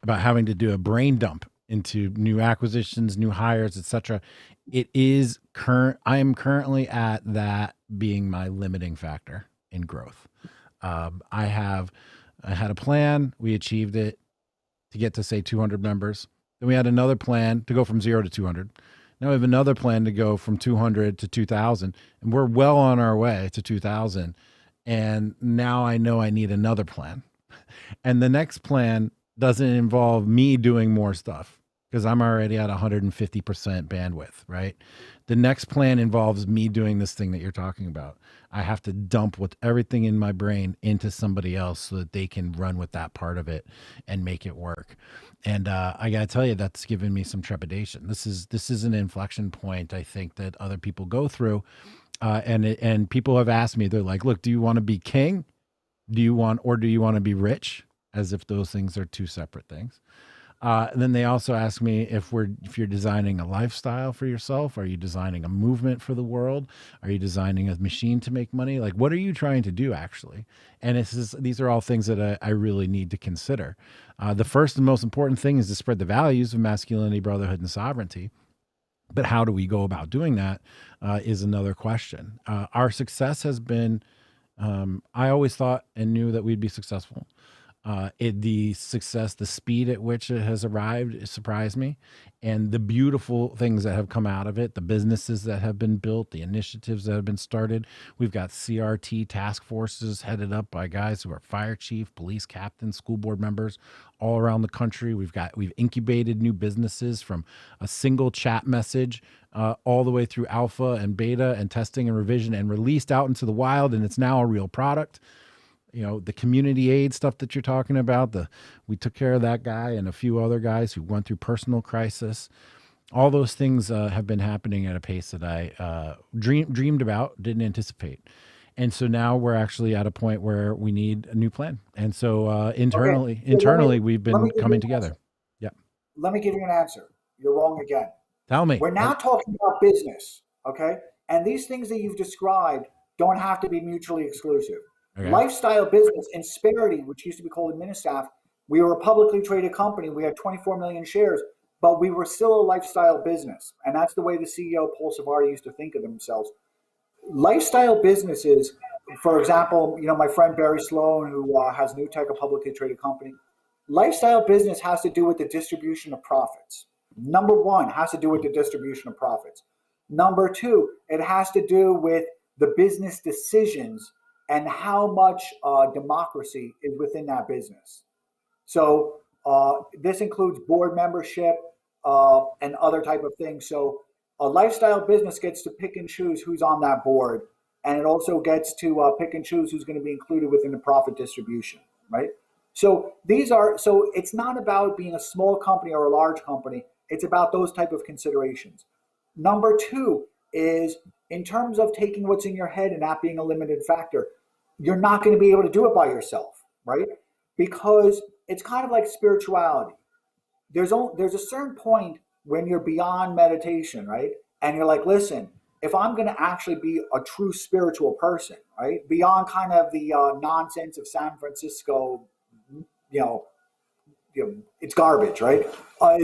having to do a brain dump into new acquisitions, new hires, etc. It is current. I am currently at that being my limiting factor in growth. I had a plan. We achieved it to get to say 200 members. Then we had another plan to go from 0 to 200. Now we have another plan to go from 200 to 2,000, and we're well on our way to 2,000. And now I know I need another plan. And the next plan doesn't involve me doing more stuff because I'm already at 150% bandwidth, right? The next plan involves me doing this thing that you're talking about. I have to dump with everything in my brain into somebody else so that they can run with that part of it and make it work. And I got to tell you, that's given me some trepidation. This is an inflection point, I think, that other people go through. And people have asked me, they're like, look, do you want to be king? Do you want to be rich? As if those things are two separate things. And then they also ask me if you're designing a lifestyle for yourself. Are you designing a movement for the world? Are you designing a machine to make money? Like, what are you trying to do actually? And these are all things that I really need to consider. The first and most important thing is to spread the values of masculinity, brotherhood, and sovereignty. But how do we go about doing that is another question. Our success has been, I always thought and knew that we'd be successful. The success, the speed at which it has arrived surprised me, and the beautiful things that have come out of it, the businesses that have been built, the initiatives that have been started. We've got CRT task forces headed up by guys who are fire chief, police captains, school board members all around the country. We've incubated new businesses from a single chat message all the way through alpha and beta and testing and revision and released out into the wild, and it's now a real product. You know, the community aid stuff that you're talking about, we took care of that guy and a few other guys who went through personal crisis. All those things have been happening at a pace that I dreamed about, didn't anticipate. And so now we're actually at a point where we need a new plan. And so internally, we've been coming together. Yeah. Let me give you an answer. You're wrong again. Tell me. We're now talking about business, okay? And these things that you've described don't have to be mutually exclusive. Okay. Lifestyle business, Insperity, which used to be called Administaff, we were a publicly traded company. We had 24 million shares, but we were still a lifestyle business. And that's the way the CEO, Paul Savary, used to think of themselves. Lifestyle businesses, for example, my friend Barry Sloan, who has NewTek, a publicly traded company, lifestyle business has to do with the distribution of profits. Number one, has to do with the distribution of profits. Number two, it has to do with the business decisions and how much democracy is within that business. So this includes board membership and other type of things. So a lifestyle business gets to pick and choose who's on that board, and it also gets to pick and choose who's going to be included within the profit distribution, right? So it's not about being a small company or a large company. It's about those type of considerations. Number two is, in terms of taking what's in your head and that being a limited factor, you're not going to be able to do it by yourself, right? Because it's kind of like spirituality. There's a certain point when you're beyond meditation, right? And you're like, listen, if I'm going to actually be a true spiritual person, right? Beyond kind of the nonsense of San Francisco, it's garbage, right? But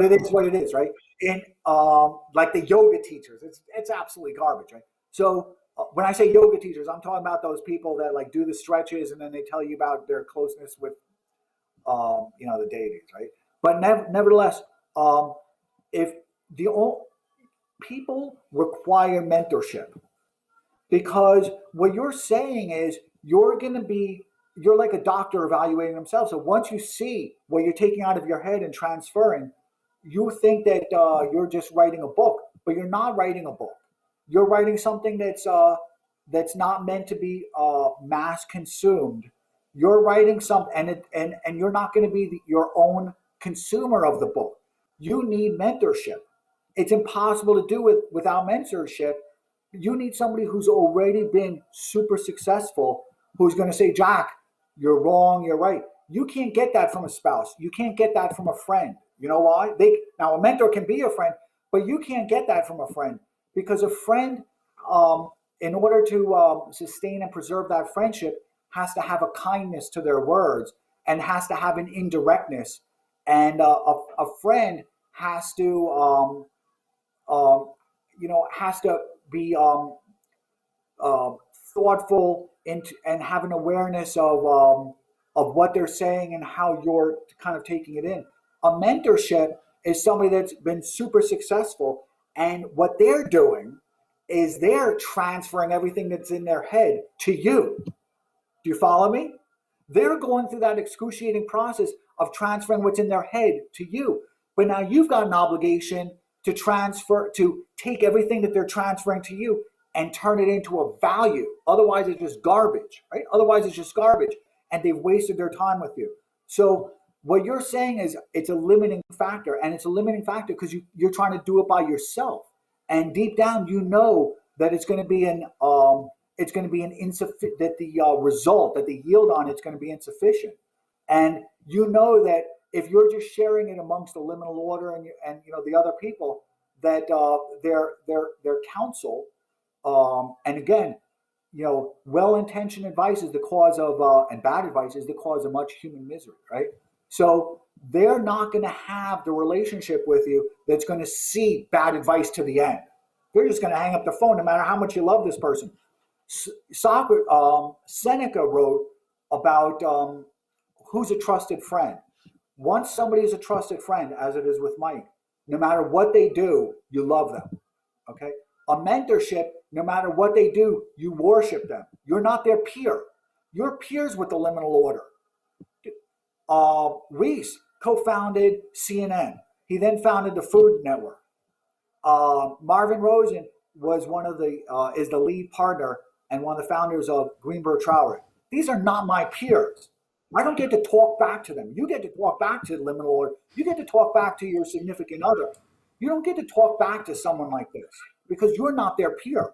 it is what it is, right? And like the yoga teachers, it's absolutely garbage, right? So when I say yoga teachers, I'm talking about those people that like do the stretches and then they tell you about their closeness with the deities, right? But nevertheless, if people require mentorship, because what you're saying is you're like a doctor evaluating themselves. So once you see what you're taking out of your head and transferring, you think that you're just writing a book, but you're not writing a book. You're writing something that's not meant to be mass consumed. You're writing something, and you're not going to be your own consumer of the book. You need mentorship. It's impossible to do it without mentorship. You need somebody who's already been super successful, who's going to say, Jack, you're wrong, you're right. You can't get that from a spouse. You can't get that from a friend. You know why? Now a mentor can be a friend, but you can't get that from a friend, because a friend, in order to sustain and preserve that friendship, has to have a kindness to their words and has to have an indirectness. And a friend has to, has to be thoughtful and have an awareness of what they're saying and how you're kind of taking it in. A mentorship is somebody that's been super successful, and what they're doing is they're transferring everything that's in their head to you. Do you follow me? They're going through that excruciating process of transferring what's in their head to you. But now you've got an obligation to take everything that they're transferring to you and turn it into a value. Otherwise, it's just garbage, right? Otherwise, it's just garbage, and they've wasted their time with you. So what you're saying is it's a limiting factor, and it's a limiting factor because you're trying to do it by yourself, and deep down you know that it's going to be insufficient. That the result, that the yield on it's going to be insufficient, and you know that if you're just sharing it amongst the liminal order and the other people, that their counsel, and again, well-intentioned advice is the cause of and bad advice is the cause of much human misery, right? So they're not going to have the relationship with you that's going to see bad advice to the end. They're just going to hang up the phone no matter how much you love this person. Seneca wrote about who's a trusted friend. Once somebody is a trusted friend, as it is with Mike, no matter what they do, you love them. Okay? A mentorship, no matter what they do, you worship them. You're not their peer. You're peers with the liminal order. Reese co-founded CNN. He then founded the Food Network. Marvin Rosen was is the lead partner and one of the founders of Greenberg Traurig. These are not my peers. I don't get to talk back to them. You get to talk back to the liminal order. You get to talk back to your significant other. You don't get to talk back to someone like this because you're not their peer.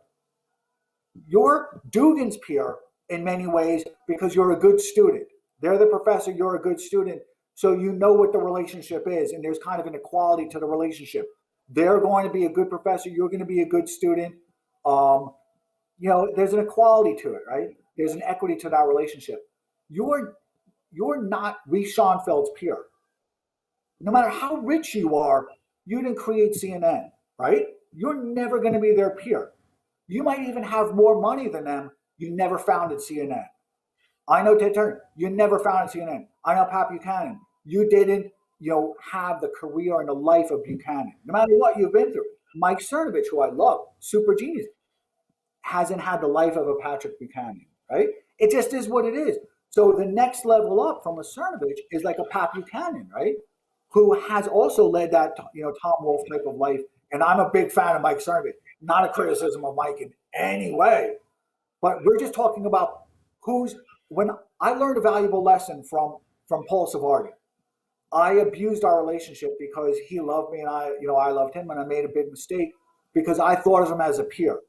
You're Dugin's peer in many ways because you're a good student. They're the professor, you're a good student, so you know what the relationship is, and there's kind of an equality to the relationship. They're going to be a good professor, you're going to be a good student. There's an equality to it, right? There's an equity to that relationship. You're not Reese Schonfeld's peer. No matter how rich you are, you didn't create CNN, right? You're never going to be their peer. You might even have more money than them. You never founded CNN. I know Ted Turner. You never founded CNN. I know Pat Buchanan. You didn't, have the career and the life of Buchanan. No matter what you've been through. Mike Cernovich, who I love, super genius, hasn't had the life of a Patrick Buchanan, right? It just is what it is. So the next level up from a Cernovich is like a Pat Buchanan, right? Who has also led that, Tom Wolfe type of life. And I'm a big fan of Mike Cernovich. Not a criticism of Mike in any way, but we're just talking about when I learned a valuable lesson from Paul Savardi. I abused our relationship because he loved me and I loved him, and I made a big mistake because I thought of him as a peer.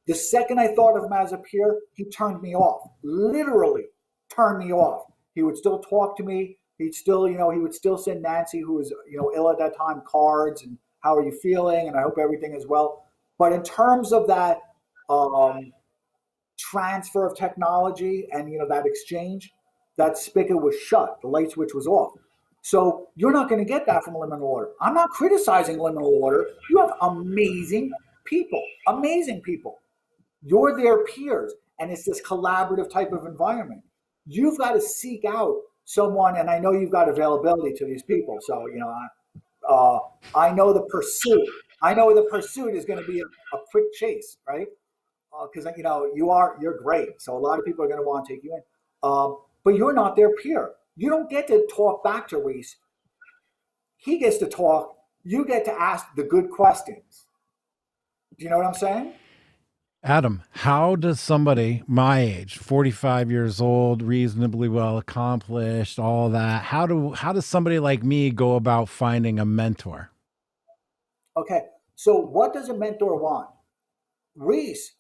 The second I thought of him as a peer, he turned me off, literally turned me off. He would still talk to me. He would still send Nancy, who was, ill at that time, cards and how are you feeling? And I hope everything is well. But in terms of that transfer of technology and, that exchange, that spigot was shut, the light switch was off. So you're not going to get that from liminal order. I'm not criticizing liminal order. You have amazing people, amazing people. You're their peers, and it's this collaborative type of environment. You've got to seek out someone, and I know you've got availability to these people. So, I know the pursuit. I know the pursuit is going to be a quick chase, right? Because you're great. So a lot of people are going to want to take you in, but you're not their peer. You don't get to talk back to Reese. He gets to talk. You get to ask the good questions. Do you know what I'm saying? Adam, how does somebody my age, 45 years old, reasonably well accomplished, all that, how does somebody like me go about finding a mentor? Okay, so what does a mentor want? Reese,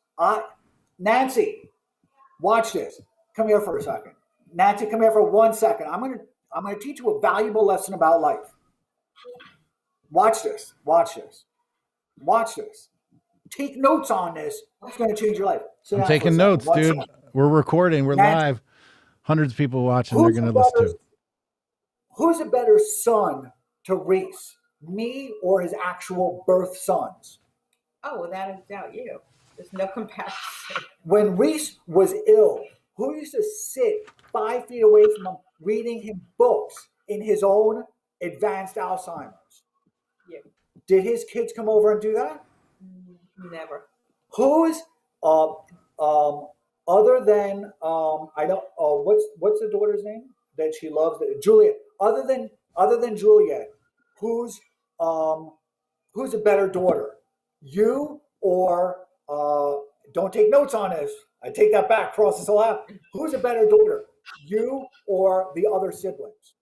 Nancy, watch this. Come here for a second. Nancy, come here for 1 second. I'm gonna teach you a valuable lesson about life. Watch this. Watch this. Watch this. Take notes on this. It's going to change your life. I'm taking notes, dude. We're recording. We're live. Hundreds of people watching. They're going to listen to. Who's a better son to Reese? Me or his actual birth sons? Oh, without a doubt, you. There's no comparison. When Reese was ill, who used to sit 5 feet away from him reading him books in his own advanced Alzheimer's? You. Did his kids come over and do that? Never. Who's other than I don't what's the daughter's name that she loves? Juliet. Other than Juliet, who's a better daughter? You or don't take notes on this. I take that back. Cross this all out. Who's a better daughter? You or the other siblings?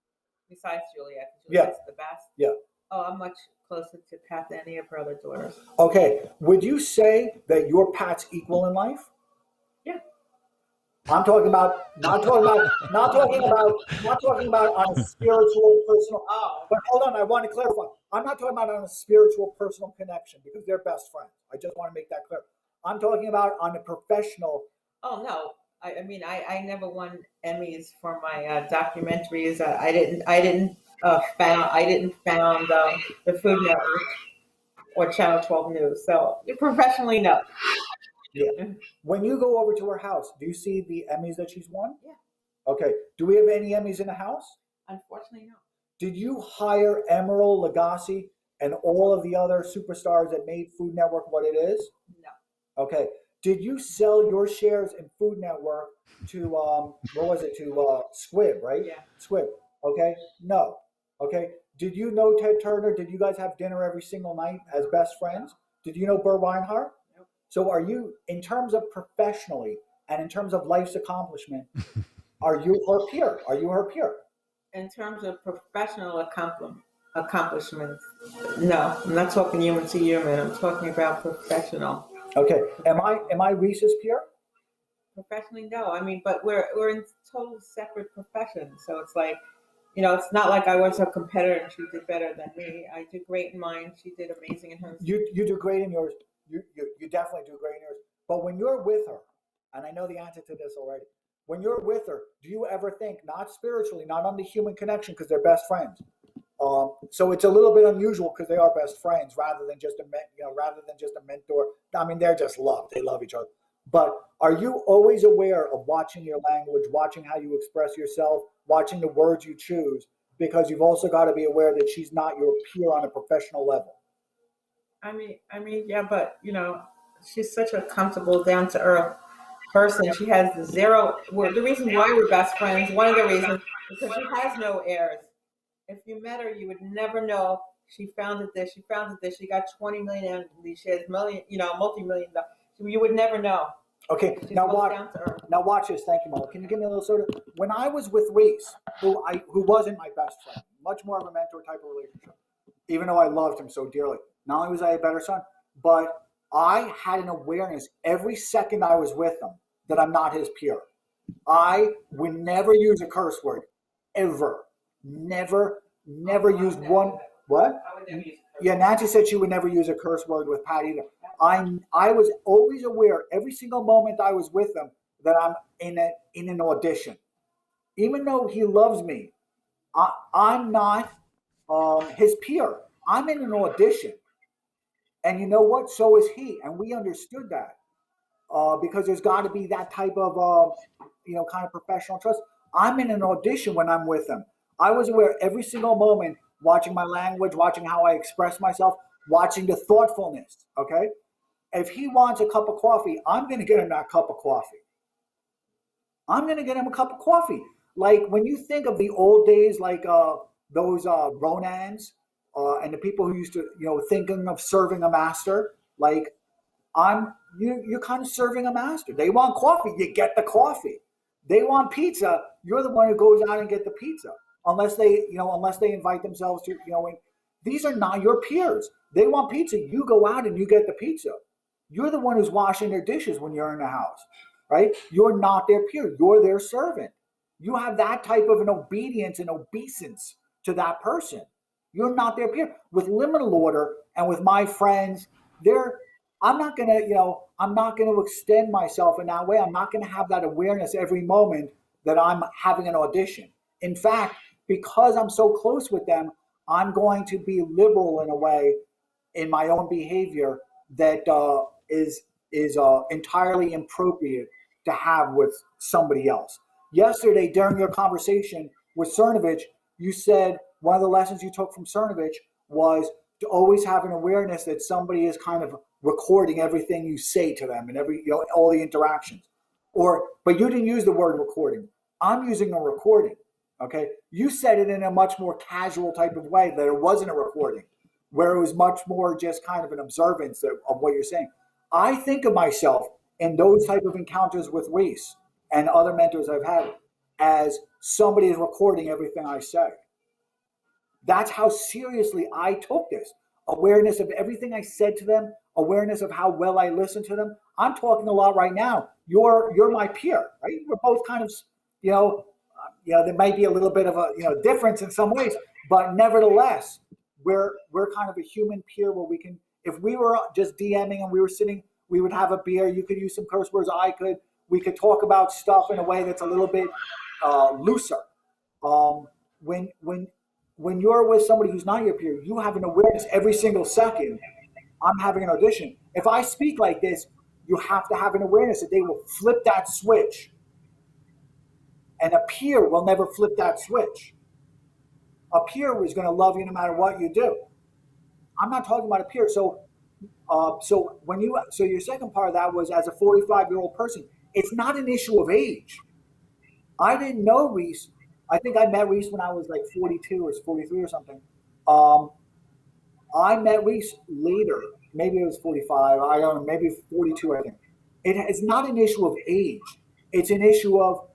Besides Juliet. Juliet's the best. Yeah. Oh, I'm much closer to Pat than any of her other daughters. Okay. Would you say that your Pat's equal in life? Yeah. I'm talking about not talking about on a spiritual, personal. Oh. But hold on, I want to clarify. I'm not talking about on a spiritual, personal connection because they're best friends. I just want to make that clear. I'm talking about on a professional. Oh no. I mean, I never won Emmys for my documentaries. I didn't found the Food Network or Channel 12 News. So professionally, no. Yeah. When you go over to her house, do you see the Emmys that she's won? Yeah. Okay. Do we have any Emmys in the house? Unfortunately, no. Did you hire Emeril Lagasse and all of the other superstars that made Food Network what it is? No. Okay. Did you sell your shares in Food Network to to Squibb, right? Yeah. Squibb. Okay. No. Okay. Did you know Ted Turner? Did you guys have dinner every single night as best friends? Did you know Burt Weinhardt? Nope. So are you, in terms of professionally and in terms of life's accomplishment, are you her peer? Are you her peer? In terms of professional accomplishments, no. I'm not talking human to human. I'm talking about professional. Okay. Am I Reese's peer? Professionally, no. I mean, but we're in total separate professions. So it's like, it's not like I was a competitor and she did better than me. I did great in mine. She did amazing in hers. You do great in yours. You definitely do great in yours. But when you're with her, and I know the answer to this already, when you're with her, do you ever think, not spiritually, not on the human connection, because they're best friends? So it's a little bit unusual because they are best friends rather than just a mentor. I mean, they're just love. They love each other. But are you always aware of watching your language, watching how you express yourself, watching the words you choose? Because you've also got to be aware that she's not your peer on a professional level. I mean, yeah, but she's such a comfortable, down to earth person. She has zero. Well, the reason why we're best friends, one of the reasons, because she has no heirs. If you met her, you would never know she founded this. She founded this. She got 20 million. She has multi-million. You would never know. Okay, now watch this. Thank you, Mo. Can you give me a little sort of? When I was with Reese, who wasn't my best friend, much more of a mentor type of relationship, even though I loved him so dearly. Not only was I a better son, but I had an awareness every second I was with him that I'm not his peer. I would never use a curse word, ever. Never used one. What? I would never use Yeah, Nancy said she would never use a curse word with Pat either. I was always aware every single moment I was with them that I'm in an audition. even though he loves me, I'm not his peer. I'm in an audition. And you know what? So is he. And we understood that because there's got to be that type of, kind of professional trust. I'm in an audition when I'm with him. I was aware every single moment, watching my language, watching how I express myself, watching the thoughtfulness. Okay. If he wants a cup of coffee, I'm going to get him that cup of coffee. I'm going to get him a cup of coffee. Like when you think of the old days, like those Ronans and the people who used to, thinking of serving a master, like you're kind of serving a master. They want coffee, you get the coffee. They want pizza, you're the one who goes out and get the pizza. Unless they invite themselves to, these are not your peers. They want pizza, you go out and you get the pizza. You're the one who's washing their dishes when you're in the house, right? You're not their peer, you're their servant. You have that type of an obedience and obeisance to that person. You're not their peer. With liminal order and with my friends, I'm not gonna extend myself in that way. I'm not gonna have that awareness every moment that I'm having an audition. In fact, because I'm so close with them, I'm going to be liberal in a way in my own behavior that is entirely inappropriate to have with somebody else. Yesterday, during your conversation with Cernovich, you said one of the lessons you took from Cernovich was to always have an awareness that somebody is kind of recording everything you say to them and all the interactions. But you didn't use the word recording. I'm using a recording. Okay, you said it in a much more casual type of way that it wasn't a recording, where it was much more just kind of an observance of what you're saying. I think of myself in those type of encounters with Reese and other mentors I've had as somebody is recording everything I say. That's how seriously I took this. Awareness of everything I said to them, awareness of how well I listened to them. I'm talking a lot right now. You're my peer, right? We're both kind of, there might be a little bit of a difference in some ways, but nevertheless, we're kind of a human peer where we can, if we were just DMing and we were sitting, we would have a beer. You could use some curse words. We could talk about stuff in a way that's a little bit looser. When you're with somebody who's not your peer, you have an awareness every single second. I'm having an audition. If I speak like this, you have to have an awareness that they will flip that switch. And a peer will never flip that switch. A peer is going to love you no matter what you do. I'm not talking about a peer. So your second part of that was, as a 45-year-old person, it's not an issue of age. I didn't know Reese. I think I met Reese when I was like 42 or 43 or something. I met Reese later. Maybe it was 45. I don't know. Maybe 42, I think. It's not an issue of age. It's an issue of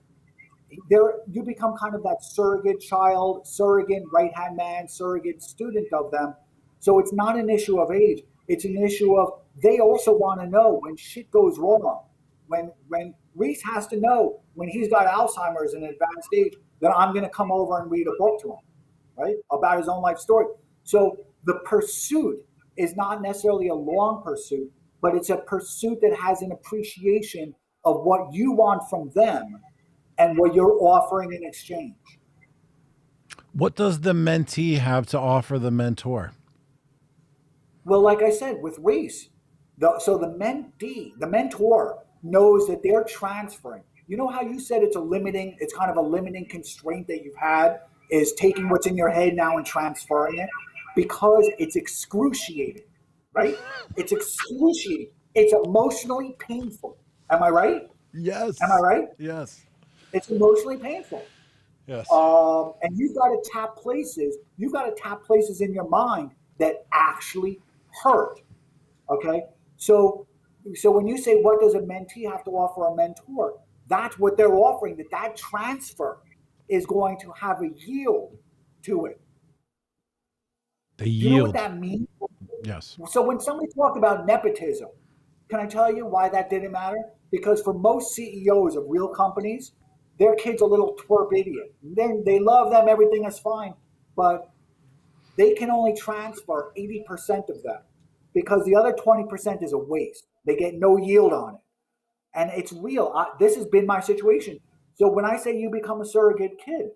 you become kind of that surrogate child, surrogate right-hand man, surrogate student of them. So it's not an issue of age. It's an issue of they also want to know when shit goes wrong. When Reese has to know when he's got Alzheimer's in an advanced stage, that I'm going to come over and read a book to him, right, about his own life story. So the pursuit is not necessarily a long pursuit, but it's a pursuit that has an appreciation of what you want from them and what you're offering in exchange. What does the mentee have to offer the mentor? Well, like I said, with Reese, the mentor knows that they're transferring. You know how you said it's kind of a limiting constraint that you've had is taking what's in your head now and transferring it, because it's excruciating, right? It's excruciating. It's emotionally painful. Am I right? Yes. Am I right? Yes. It's emotionally painful. Yes. And you've got to tap places. You've got to tap places in your mind that actually hurt. Okay. So when you say, what does a mentee have to offer a mentor? That's what they're offering, that transfer is going to have a yield to it. The yield. Do you know what that means? Yes. So when somebody talked about nepotism, can I tell you why that didn't matter? Because for most CEOs of real companies, their kid's a little twerp idiot. They love them, everything is fine, but they can only transfer 80% of them because the other 20% is a waste. They get no yield on it. And it's real. This has been my situation. So when I say you become a surrogate kid,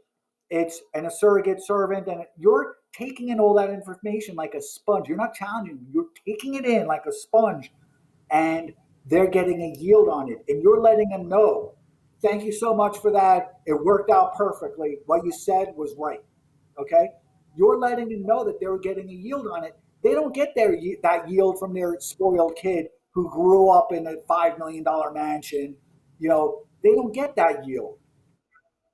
it's and a surrogate servant, and you're taking in all that information like a sponge. You're not challenging them. You're taking it in like a sponge, and they're getting a yield on it. And you're letting them know, thank you so much for that. It worked out perfectly. What you said was right. Okay? You're letting them know that they're getting a yield on it. They don't get that yield from their spoiled kid who grew up in a $5 million mansion. They don't get that yield.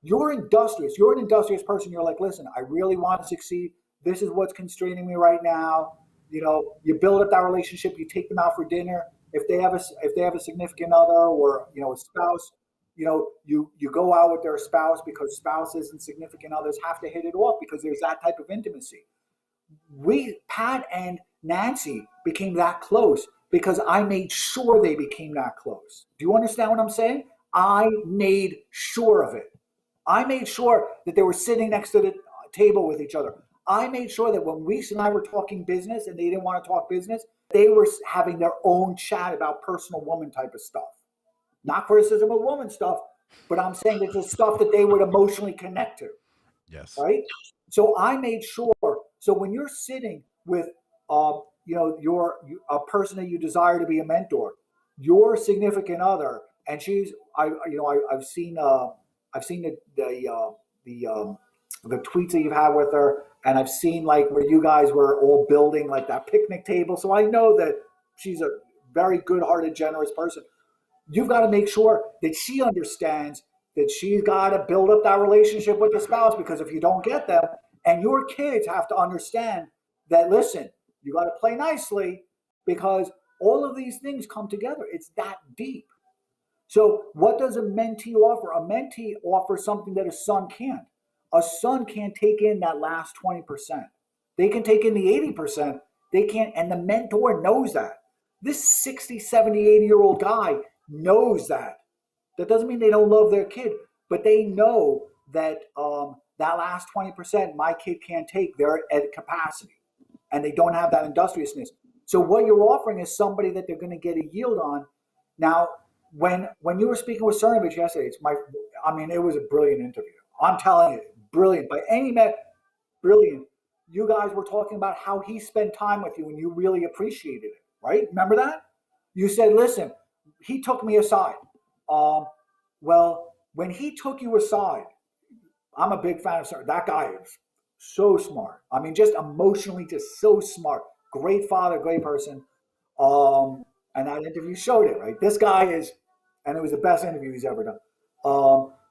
You're industrious. You're an industrious person. You're like, listen, I really want to succeed. This is what's constraining me right now. You build up that relationship. You take them out for dinner. If they have a significant other or a spouse, you go out with their spouse, because spouses and significant others have to hit it off because there's that type of intimacy. Pat and Nancy became that close because I made sure they became that close. Do you understand what I'm saying? I made sure of it. I made sure that they were sitting next to the table with each other. I made sure that when Reese and I were talking business and they didn't want to talk business, they were having their own chat about personal woman type of stuff. Not criticism of woman stuff, but I'm saying that the stuff that they would emotionally connect to. Yes. Right? So I made sure. So when you're sitting with a person that you desire to be a mentor, your significant other, and I've seen the tweets that you've had with her, and I've seen like where you guys were all building like that picnic table. So I know that she's a very good-hearted, generous person. You've got to make sure that she understands that she's got to build up that relationship with the spouse, because if you don't get them, and your kids have to understand that, listen, you got to play nicely, because all of these things come together. It's that deep. So what does a mentee offer? A mentee offers something that a son can't. A son can't take in that last 20%. They can take in the 80%. They can't, and the mentor knows that. This 60, 70, 80-year-old guy knows that. That doesn't mean they don't love their kid, but they know that that last 20% my kid can't take. They're at capacity, and they don't have that industriousness. So what you're offering is somebody that they're going to get a yield on. Now, when you were speaking with Cernovich yesterday, it was a brilliant interview. I'm telling you, brilliant. By any measure, brilliant. You guys were talking about how he spent time with you and you really appreciated it, right? Remember that? You said, listen, he took me aside. Well, when he took you aside, I'm a big fan of Cernovich. That guy is so smart. I mean, just emotionally, just so smart. Great father, great person. And that interview showed it, right? This guy is, and it was the best interview he's ever done.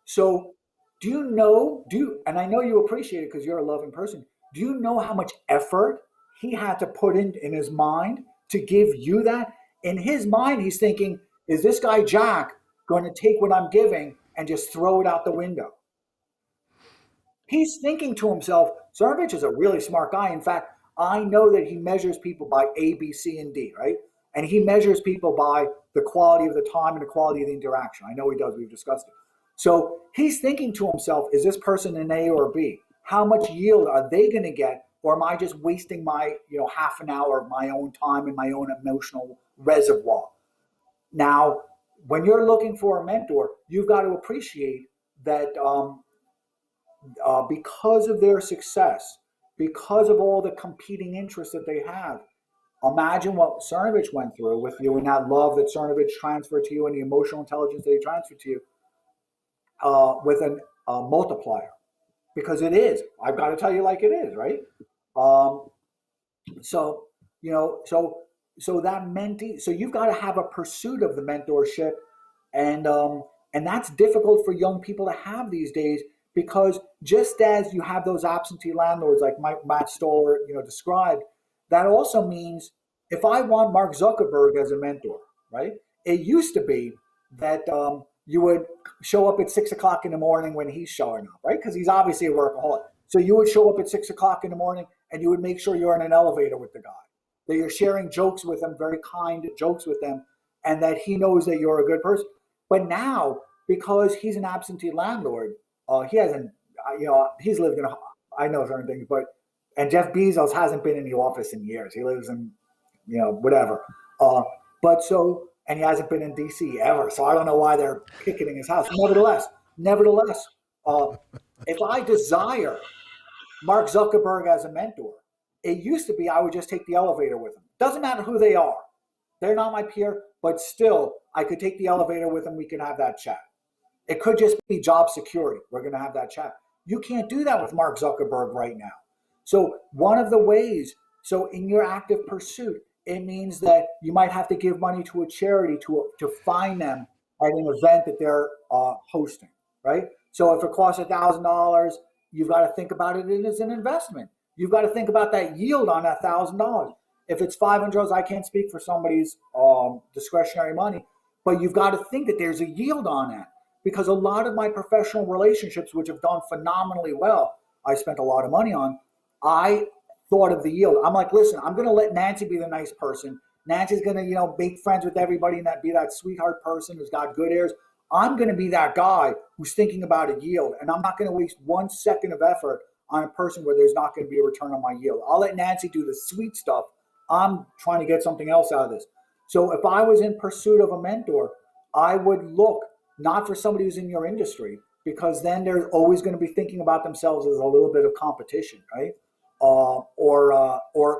So do you know, and I know you appreciate it because you're a loving person. Do you know how much effort he had to put in his mind to give you that? In his mind, he's thinking, is this guy Jack going to take what I'm giving and just throw it out the window? He's thinking to himself, Cernovich is a really smart guy. In fact, I know that he measures people by A, B, C, and D, right? And he measures people by the quality of the time and the quality of the interaction. I know he does. We've discussed it. So he's thinking to himself, is this person an A or a B? How much yield are they going to get? Or am I just wasting my half an hour of my own time and my own emotional reservoir? Now, when you're looking for a mentor, you've got to appreciate that because of their success, because of all the competing interests that they have, imagine what Cernovich went through with you and that love that Cernovich transferred to you and the emotional intelligence that he transferred to you with a multiplier. Because it is. I've got to tell you like it is, right? So that mentee, so you've got to have a pursuit of the mentorship, and that's difficult for young people to have these days, because just as you have those absentee landlords like Matt Stoller, described, that also means if I want Mark Zuckerberg as a mentor, right? It used to be that you would show up at 6 o'clock in the morning when he's showing up, right? Because he's obviously a workaholic. So you would show up at 6 o'clock in the morning and you would make sure you're in an elevator with the guy, that you're sharing jokes with him, very kind jokes with them, and that he knows that you're a good person. But now, because he's an absentee landlord, he hasn't, he's lived in, I know certain things, and Jeff Bezos hasn't been in the office in years. He lives in, whatever. And he hasn't been in DC ever. So I don't know why they're picketing his house. Nevertheless, if I desire Mark Zuckerberg as a mentor, it used to be I would just take the elevator with them. Doesn't matter who they are. They're not my peer, but still, I could take the elevator with them. We can have that chat. It could just be job security. We're going to have that chat. You can't do that with Mark Zuckerberg right now. So one of the ways, so in your active pursuit, it means that you might have to give money to a charity to find them at an event that they're hosting, right? So if it costs $1,000, you've got to think about it as an investment. You've got to think about that yield on that $1,000. If it's $500, I can't speak for somebody's discretionary money, but you've got to think that there's a yield on that, because a lot of my professional relationships, which have done phenomenally well, I spent a lot of money on, I thought of the yield. I'm like, listen, I'm going to let Nancy be the nice person. Nancy's going to, make friends with everybody and be that sweetheart person who's got good ears. I'm going to be that guy who's thinking about a yield, and I'm not going to waste 1 second of effort on a person where there's not going to be a return on my yield. I'll let Nancy do the sweet stuff. I'm trying to get something else out of this. So if I was in pursuit of a mentor, I would look not for somebody who's in your industry, because then they're always going to be thinking about themselves as a little bit of competition, right? Or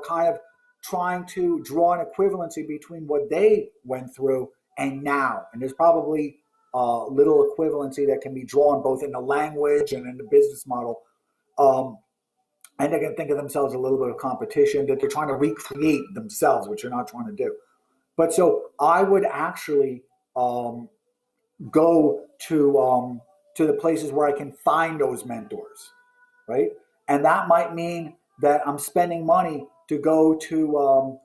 kind of trying to draw an equivalency between what they went through and now. And there's probably little equivalency that can be drawn both in the language and in the business model. And they're going to think of themselves a little bit of competition, that they're trying to recreate themselves, which you're not trying to do. But so I would actually go to the places where I can find those mentors, right? And that might mean that I'm spending money to go to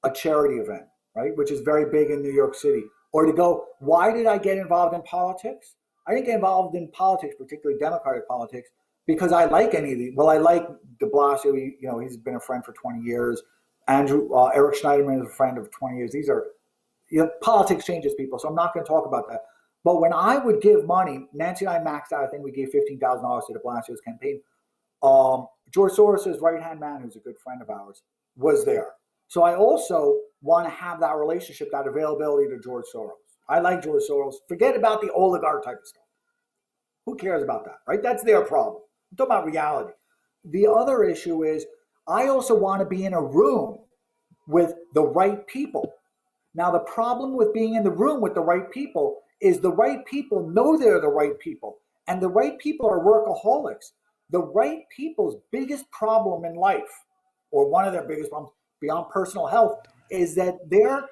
a charity event, right? Which is very big in New York City. Or to go, why did I get involved in politics? I didn't get involved in politics, particularly Democratic politics, because I like any of these. Well, I like de Blasio. He's been a friend for 20 years. Eric Schneiderman is a friend of 20 years. These are, politics changes people, so I'm not going to talk about that. But when I would give money, Nancy and I maxed out, I think we gave $15,000 to de Blasio's campaign. George Soros' right-hand man, who's a good friend of ours, was there. So I also want to have that relationship, that availability to George Soros. I like George Soros. Forget about the oligarch type of stuff. Who cares about that, right? That's their problem. I'm talking about reality. The other issue is I also want to be in a room with the right people. Now, the problem with being in the room with the right people is the right people know they're the right people, and the right people are workaholics. The right people's biggest problem in life, or one of their biggest problems beyond personal health, is that they're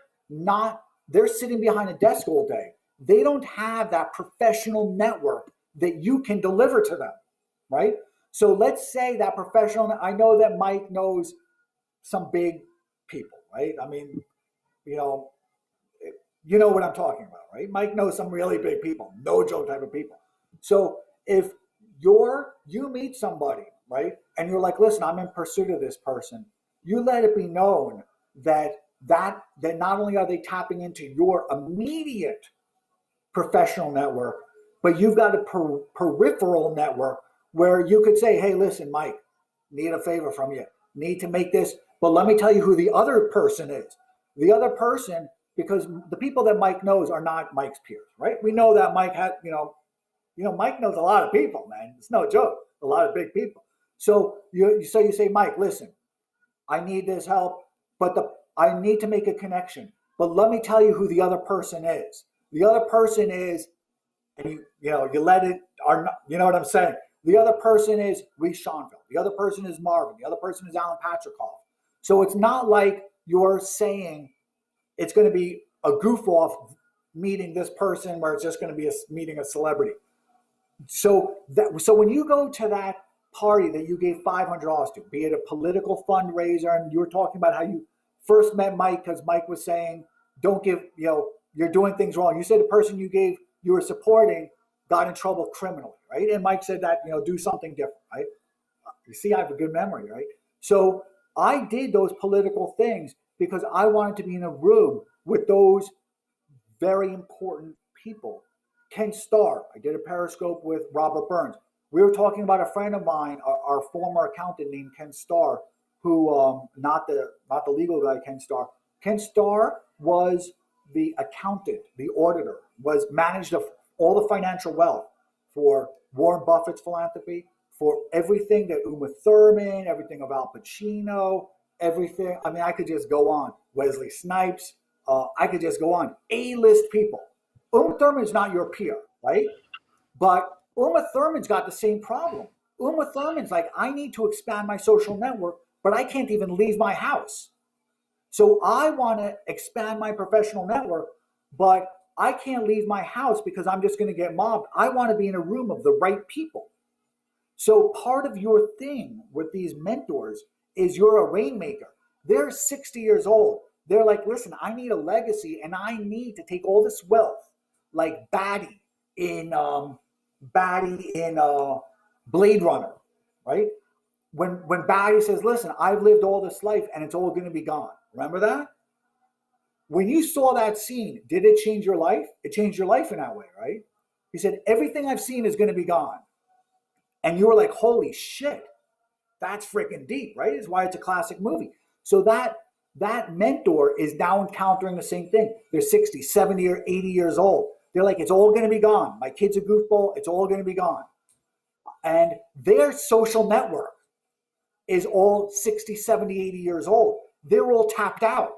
sitting behind a desk all day. They don't have that professional network that you can deliver to them, right? So let's say that professional, I know that Mike knows some big people, right? I mean, you know what I'm talking about, right? Mike knows some really big people, no joke type of people. So if you meet somebody, right, and you're like, listen, I'm in pursuit of this person, you let it be known that not only are they tapping into your immediate professional network, but you've got a peripheral network where you could say, hey, listen, Mike, need a favor from you, need to make this, but let me tell you who the other person is. The other person, because the people that Mike knows are not Mike's peers, right? We know that Mike had, Mike knows a lot of people, man. It's no joke, a lot of big people. So you say, Mike, listen, I need this help, but I need to make a connection. But let me tell you who the other person is. The other person is, and you let it, you know what I'm saying? The other person is Reese Schonfeld. The other person is Marvin. The other person is Alan Patricoff. So it's not like you're saying it's going to be a goof off meeting this person where it's just going to be meeting a celebrity. So when you go to that party that you gave $500 to, be it a political fundraiser, and you were talking about how you first met Mike because Mike was saying, don't give, you're doing things wrong. You said the person you were supporting got in trouble criminally, right? And Mike said that, do something different, right? You see, I have a good memory, right? So I did those political things because I wanted to be in a room with those very important people. Ken Starr, I did a Periscope with Robert Burns. We were talking about a friend of mine, our former accountant named Ken Starr, who, not the legal guy, Ken Starr. Ken Starr was the accountant, the auditor, managed a all the financial wealth, for Warren Buffett's philanthropy, for everything that Uma Thurman, everything of Al Pacino, everything. I mean, I could just go on. Wesley Snipes. I could just go on. A-list people. Uma Thurman's not your peer, right? But Uma Thurman's got the same problem. Uma Thurman's like, I need to expand my social network, but I can't even leave my house. So I want to expand my professional network, but I can't leave my house because I'm just going to get mobbed. I want to be in a room of the right people. So part of your thing with these mentors is you're a rainmaker. They're 60 years old. They're like, listen, I need a legacy and I need to take all this wealth, like Batty in Blade Runner, right? When Batty says, listen, I've lived all this life and it's all going to be gone. Remember that? When you saw that scene, did it change your life? It changed your life in that way, right? He said, everything I've seen is going to be gone. And you were like, holy shit, that's freaking deep, right? It's why it's a classic movie. So that mentor is now encountering the same thing. They're 60, 70, or 80 years old. They're like, it's all going to be gone. My kid's a goofball. It's all going to be gone. And their social network is all 60, 70, 80 years old. They're all tapped out,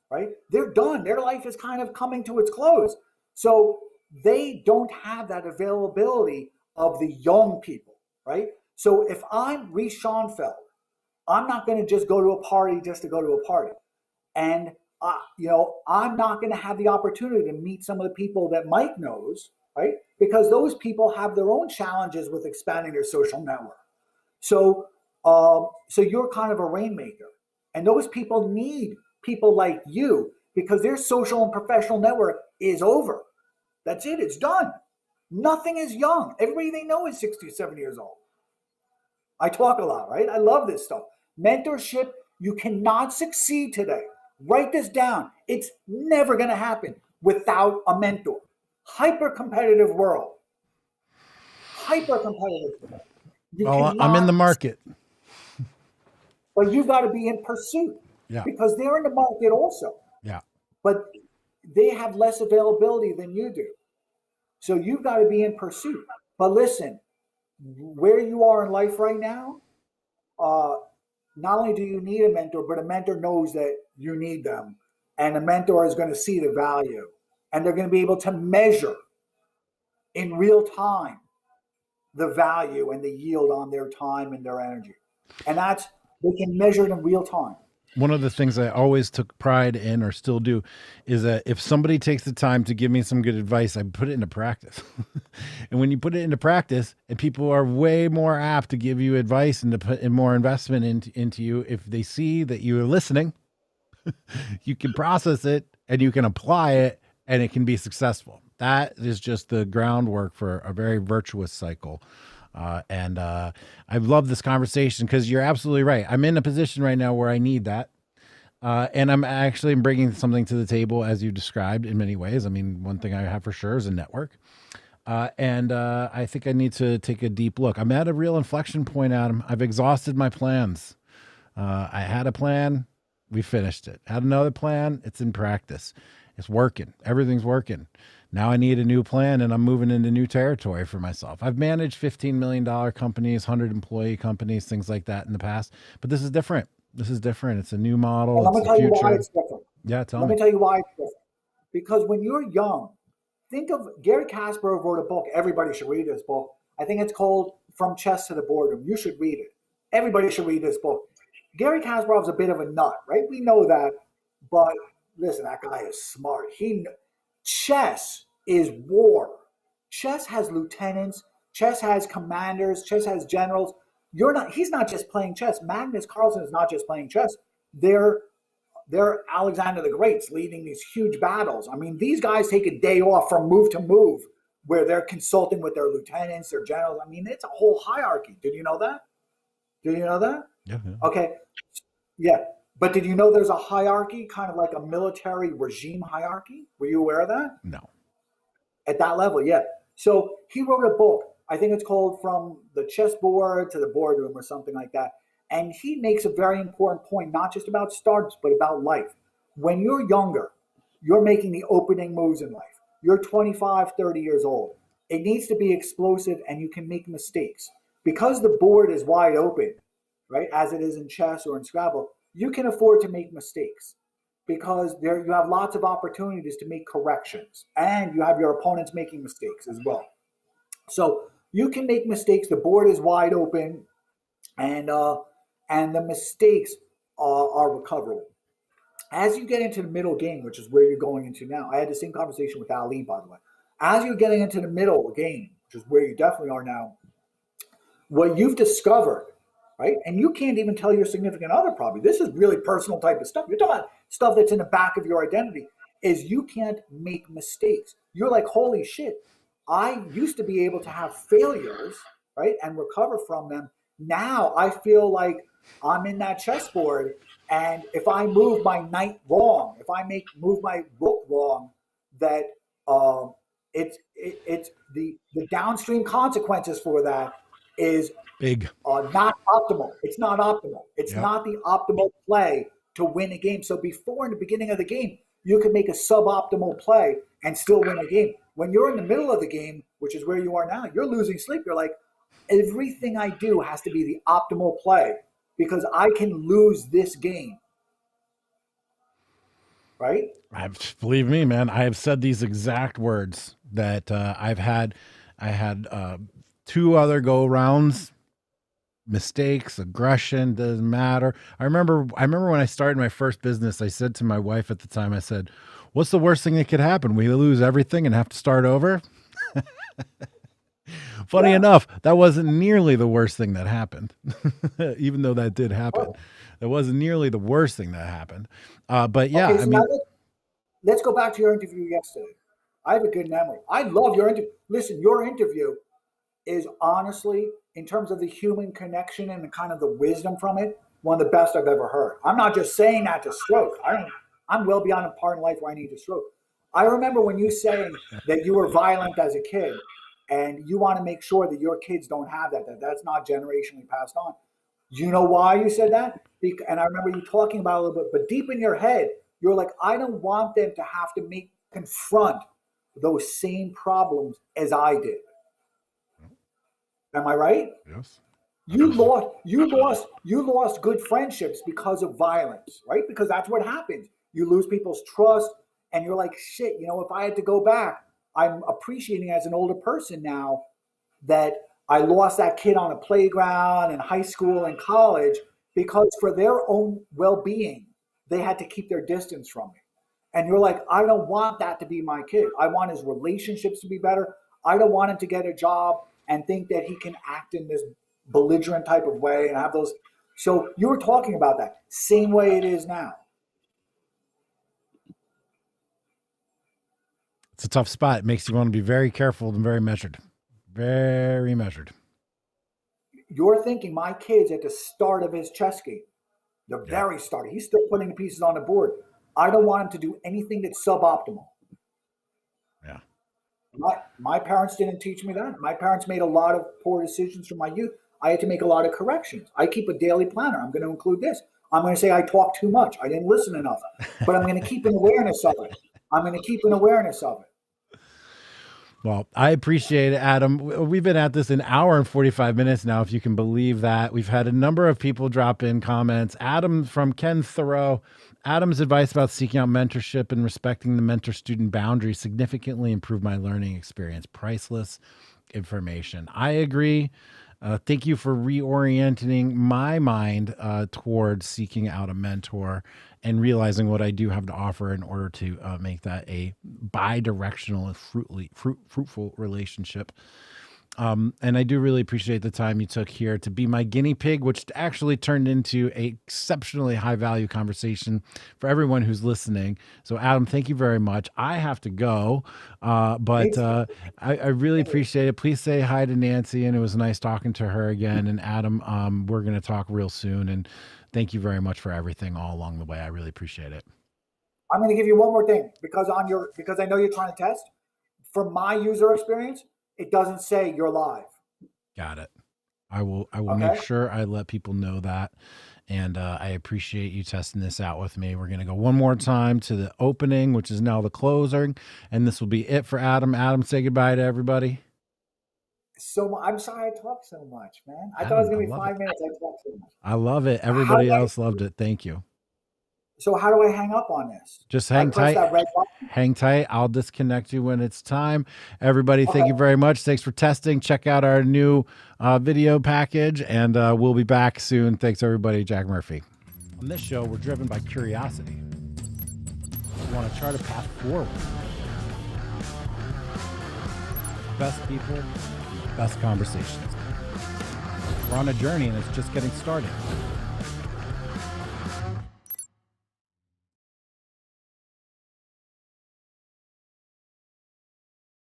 right? They're done. Their life is kind of coming to its close. So they don't have that availability of the young people, right? So if I'm Reese Schoenfeld, I'm not going to just go to a party just to go to a party. And, I'm not going to have the opportunity to meet some of the people that Mike knows, right? Because those people have their own challenges with expanding their social network. So you're kind of a rainmaker. And those people need people like you because their social and professional network is over. That's it. It's done. Nothing is young. Everybody they know is 60 or 70 years old. I talk a lot, right? I love this stuff. Mentorship, you cannot succeed today. Write this down. It's never going to happen without a mentor. Hyper-competitive world. Hyper-competitive. Well, I'm in the market. But you've got to be in pursuit. Yeah. Because they're in the market also. Yeah. But they have less availability than you do. So you've got to be in pursuit. But listen, where you are in life right now, not only do you need a mentor, but a mentor knows that you need them. And a mentor is going to see the value. And they're going to be able to measure in real time the value and the yield on their time and their energy. And they can measure it in real time. One of the things I always took pride in, or still do, is that if somebody takes the time to give me some good advice, I put it into practice. And when you put it into practice, and people are way more apt to give you advice and to put in more investment into you, if they see that you are listening, you can process it and you can apply it and it can be successful. That is just the groundwork for a very virtuous cycle. I love this conversation because you're absolutely right. I'm in a position right now where I need that. And I'm actually bringing something to the table as you described in many ways. I mean, one thing I have for sure is a network. I think I need to take a deep look. I'm at a real inflection point, Adam. I've exhausted my plans. I had a plan. We finished it. Had another plan. It's in practice. It's working. Everything's working. Now I need a new plan, and I'm moving into new territory for myself. I've managed $15 million companies, 100-employee companies, things like that in the past. But this is different. This is different. It's a new model. Well, let me tell you why it's different. Yeah, Let me tell you why it's different. Because when you're young, think of Gary Kasparov wrote a book. Everybody should read this book. I think it's called From Chess to the Boardroom. You should read it. Everybody should read this book. Gary Kasparov's a bit of a nut, right? We know that. But listen, that guy is smart. Chess is war. Chess has lieutenants. Chess has commanders. Chess has generals. He's not just playing chess. Magnus Carlsen is not just playing chess. They're Alexander the Great's leading these huge battles. I mean, these guys take a day off from move to move where they're consulting with their lieutenants, their generals. I mean, it's a whole hierarchy. Did you know that? Yeah. Okay. Yeah. But did you know there's a hierarchy, kind of like a military regime hierarchy? Were you aware of that? No. At that level, yeah. So he wrote a book. I think it's called From the Chessboard to the Boardroom or something like that. And he makes a very important point, not just about startups, but about life. When you're younger, you're making the opening moves in life. You're 25, 30 years old. It needs to be explosive and you can make mistakes. Because the board is wide open, right, as it is in chess or in Scrabble, you can afford to make mistakes because there you have lots of opportunities to make corrections and you have your opponents making mistakes as well. So you can make mistakes. The board is wide open, and the mistakes are recoverable. As you get into the middle game, which is where you're going into now, I had the same conversation with Ali, by the way. As you're getting into the middle game, which is where you definitely are now, what you've discovered, right? And you can't even tell your significant other probably. This is really personal type of stuff. You're talking about stuff that's in the back of your identity. Is you can't make mistakes. You're like, holy shit. I used to be able to have failures, right, and recover from them. Now I feel like I'm in that chessboard, and if I move my knight wrong, if I move my rook wrong, that it's the downstream consequences for that is Big. not optimal. It's not optimal. It's Yep. not the optimal play to win a game. So before, in the beginning of the game, you can make a suboptimal play and still win a game. When you're in the middle of the game, which is where you are now, you're losing sleep. You're like, everything I do has to be the optimal play because I can lose this game. Right? Believe me, man, I have said these exact words that I had 2 other go rounds, mistakes, aggression, doesn't matter. I remember when I started my first business, I said to my wife at the time, I said, what's the worst thing that could happen? We lose everything and have to start over? Funny enough, that wasn't nearly the worst thing that happened, even though that did happen. That wasn't nearly the worst thing that happened. But yeah, Okay, so now let's go back to your interview yesterday. I have a good memory. I love your interview. Listen, your interview is honestly, in terms of the human connection and the kind of the wisdom from it, one of the best I've ever heard. I'm not just saying that to stroke. I'm well beyond a part in life where I need to stroke. I remember when you saying that you were violent as a kid and you want to make sure that your kids don't have that's not generationally passed on. You know why you said that? And I remember you talking about it a little bit, but deep in your head, you're like, I don't want them to have to confront those same problems as I did. Am I right? yes. You lost good friendships because of violence, right? Because that's what happens. You lose people's trust, and you're like, shit. If I had to go back, I'm appreciating as an older person now that I lost that kid on a playground in high school and college because for their own well-being, they had to keep their distance from me. And you're like, I don't want that to be my kid. I want his relationships to be better. I don't want him to get a job and think that he can act in this belligerent type of way and have those. So you were talking about that same way it is now. It's a tough spot. It makes you want to be very careful and very measured. Very measured. You're thinking my kid's at the start of his chess game. The very start. He's still putting the pieces on the board. I don't want him to do anything that's suboptimal. Yeah. My parents didn't teach me that. My parents made a lot of poor decisions from my youth. I had to make a lot of corrections. I keep a daily planner. I'm going to include this. I'm going to say I talk too much. I didn't listen enough. But I'm going to keep an awareness of it. Well, I appreciate it, Adam. We've been at this an hour and 45 minutes now, if you can believe that. We've had a number of people drop in comments. Adam from Ken Thoreau. Adam's advice about seeking out mentorship and respecting the mentor-student boundary significantly improved my learning experience. Priceless information. I agree. Thank you for reorienting my mind towards seeking out a mentor and realizing what I do have to offer in order to make that a bi-directional and fruitful relationship. And I do really appreciate the time you took here to be my guinea pig, which actually turned into an exceptionally high value conversation for everyone who's listening. So Adam, thank you very much. I have to go, but I really appreciate it. Please say hi to Nancy, and it was nice talking to her again. And Adam, we're going to talk real soon. And thank you very much for everything all along the way. I really appreciate it. I'm going to give you one more thing because I know you're trying to test. From my user experience, it doesn't say you're live. Got it. I will Okay. make sure I let people know that. And I appreciate you testing this out with me. We're going to go one more time to the opening, which is now the closing. And this will be it for Adam. Adam, say goodbye to everybody. So I'm sorry I talked so much, man. I thought it was going to be 5 minutes. I talked so much. I love it. Everybody else loved it. Thank you. So how do I hang up on this? Just hang tight. That red button? Hang tight. I'll disconnect you when it's time. Everybody, thank you very much. Thanks for testing. Check out our new video package, and we'll be back soon. Thanks, everybody. Jack Murphy. On this show, we're driven by curiosity. We want to chart a path forward. Best people, best conversations. We're on a journey, and it's just getting started.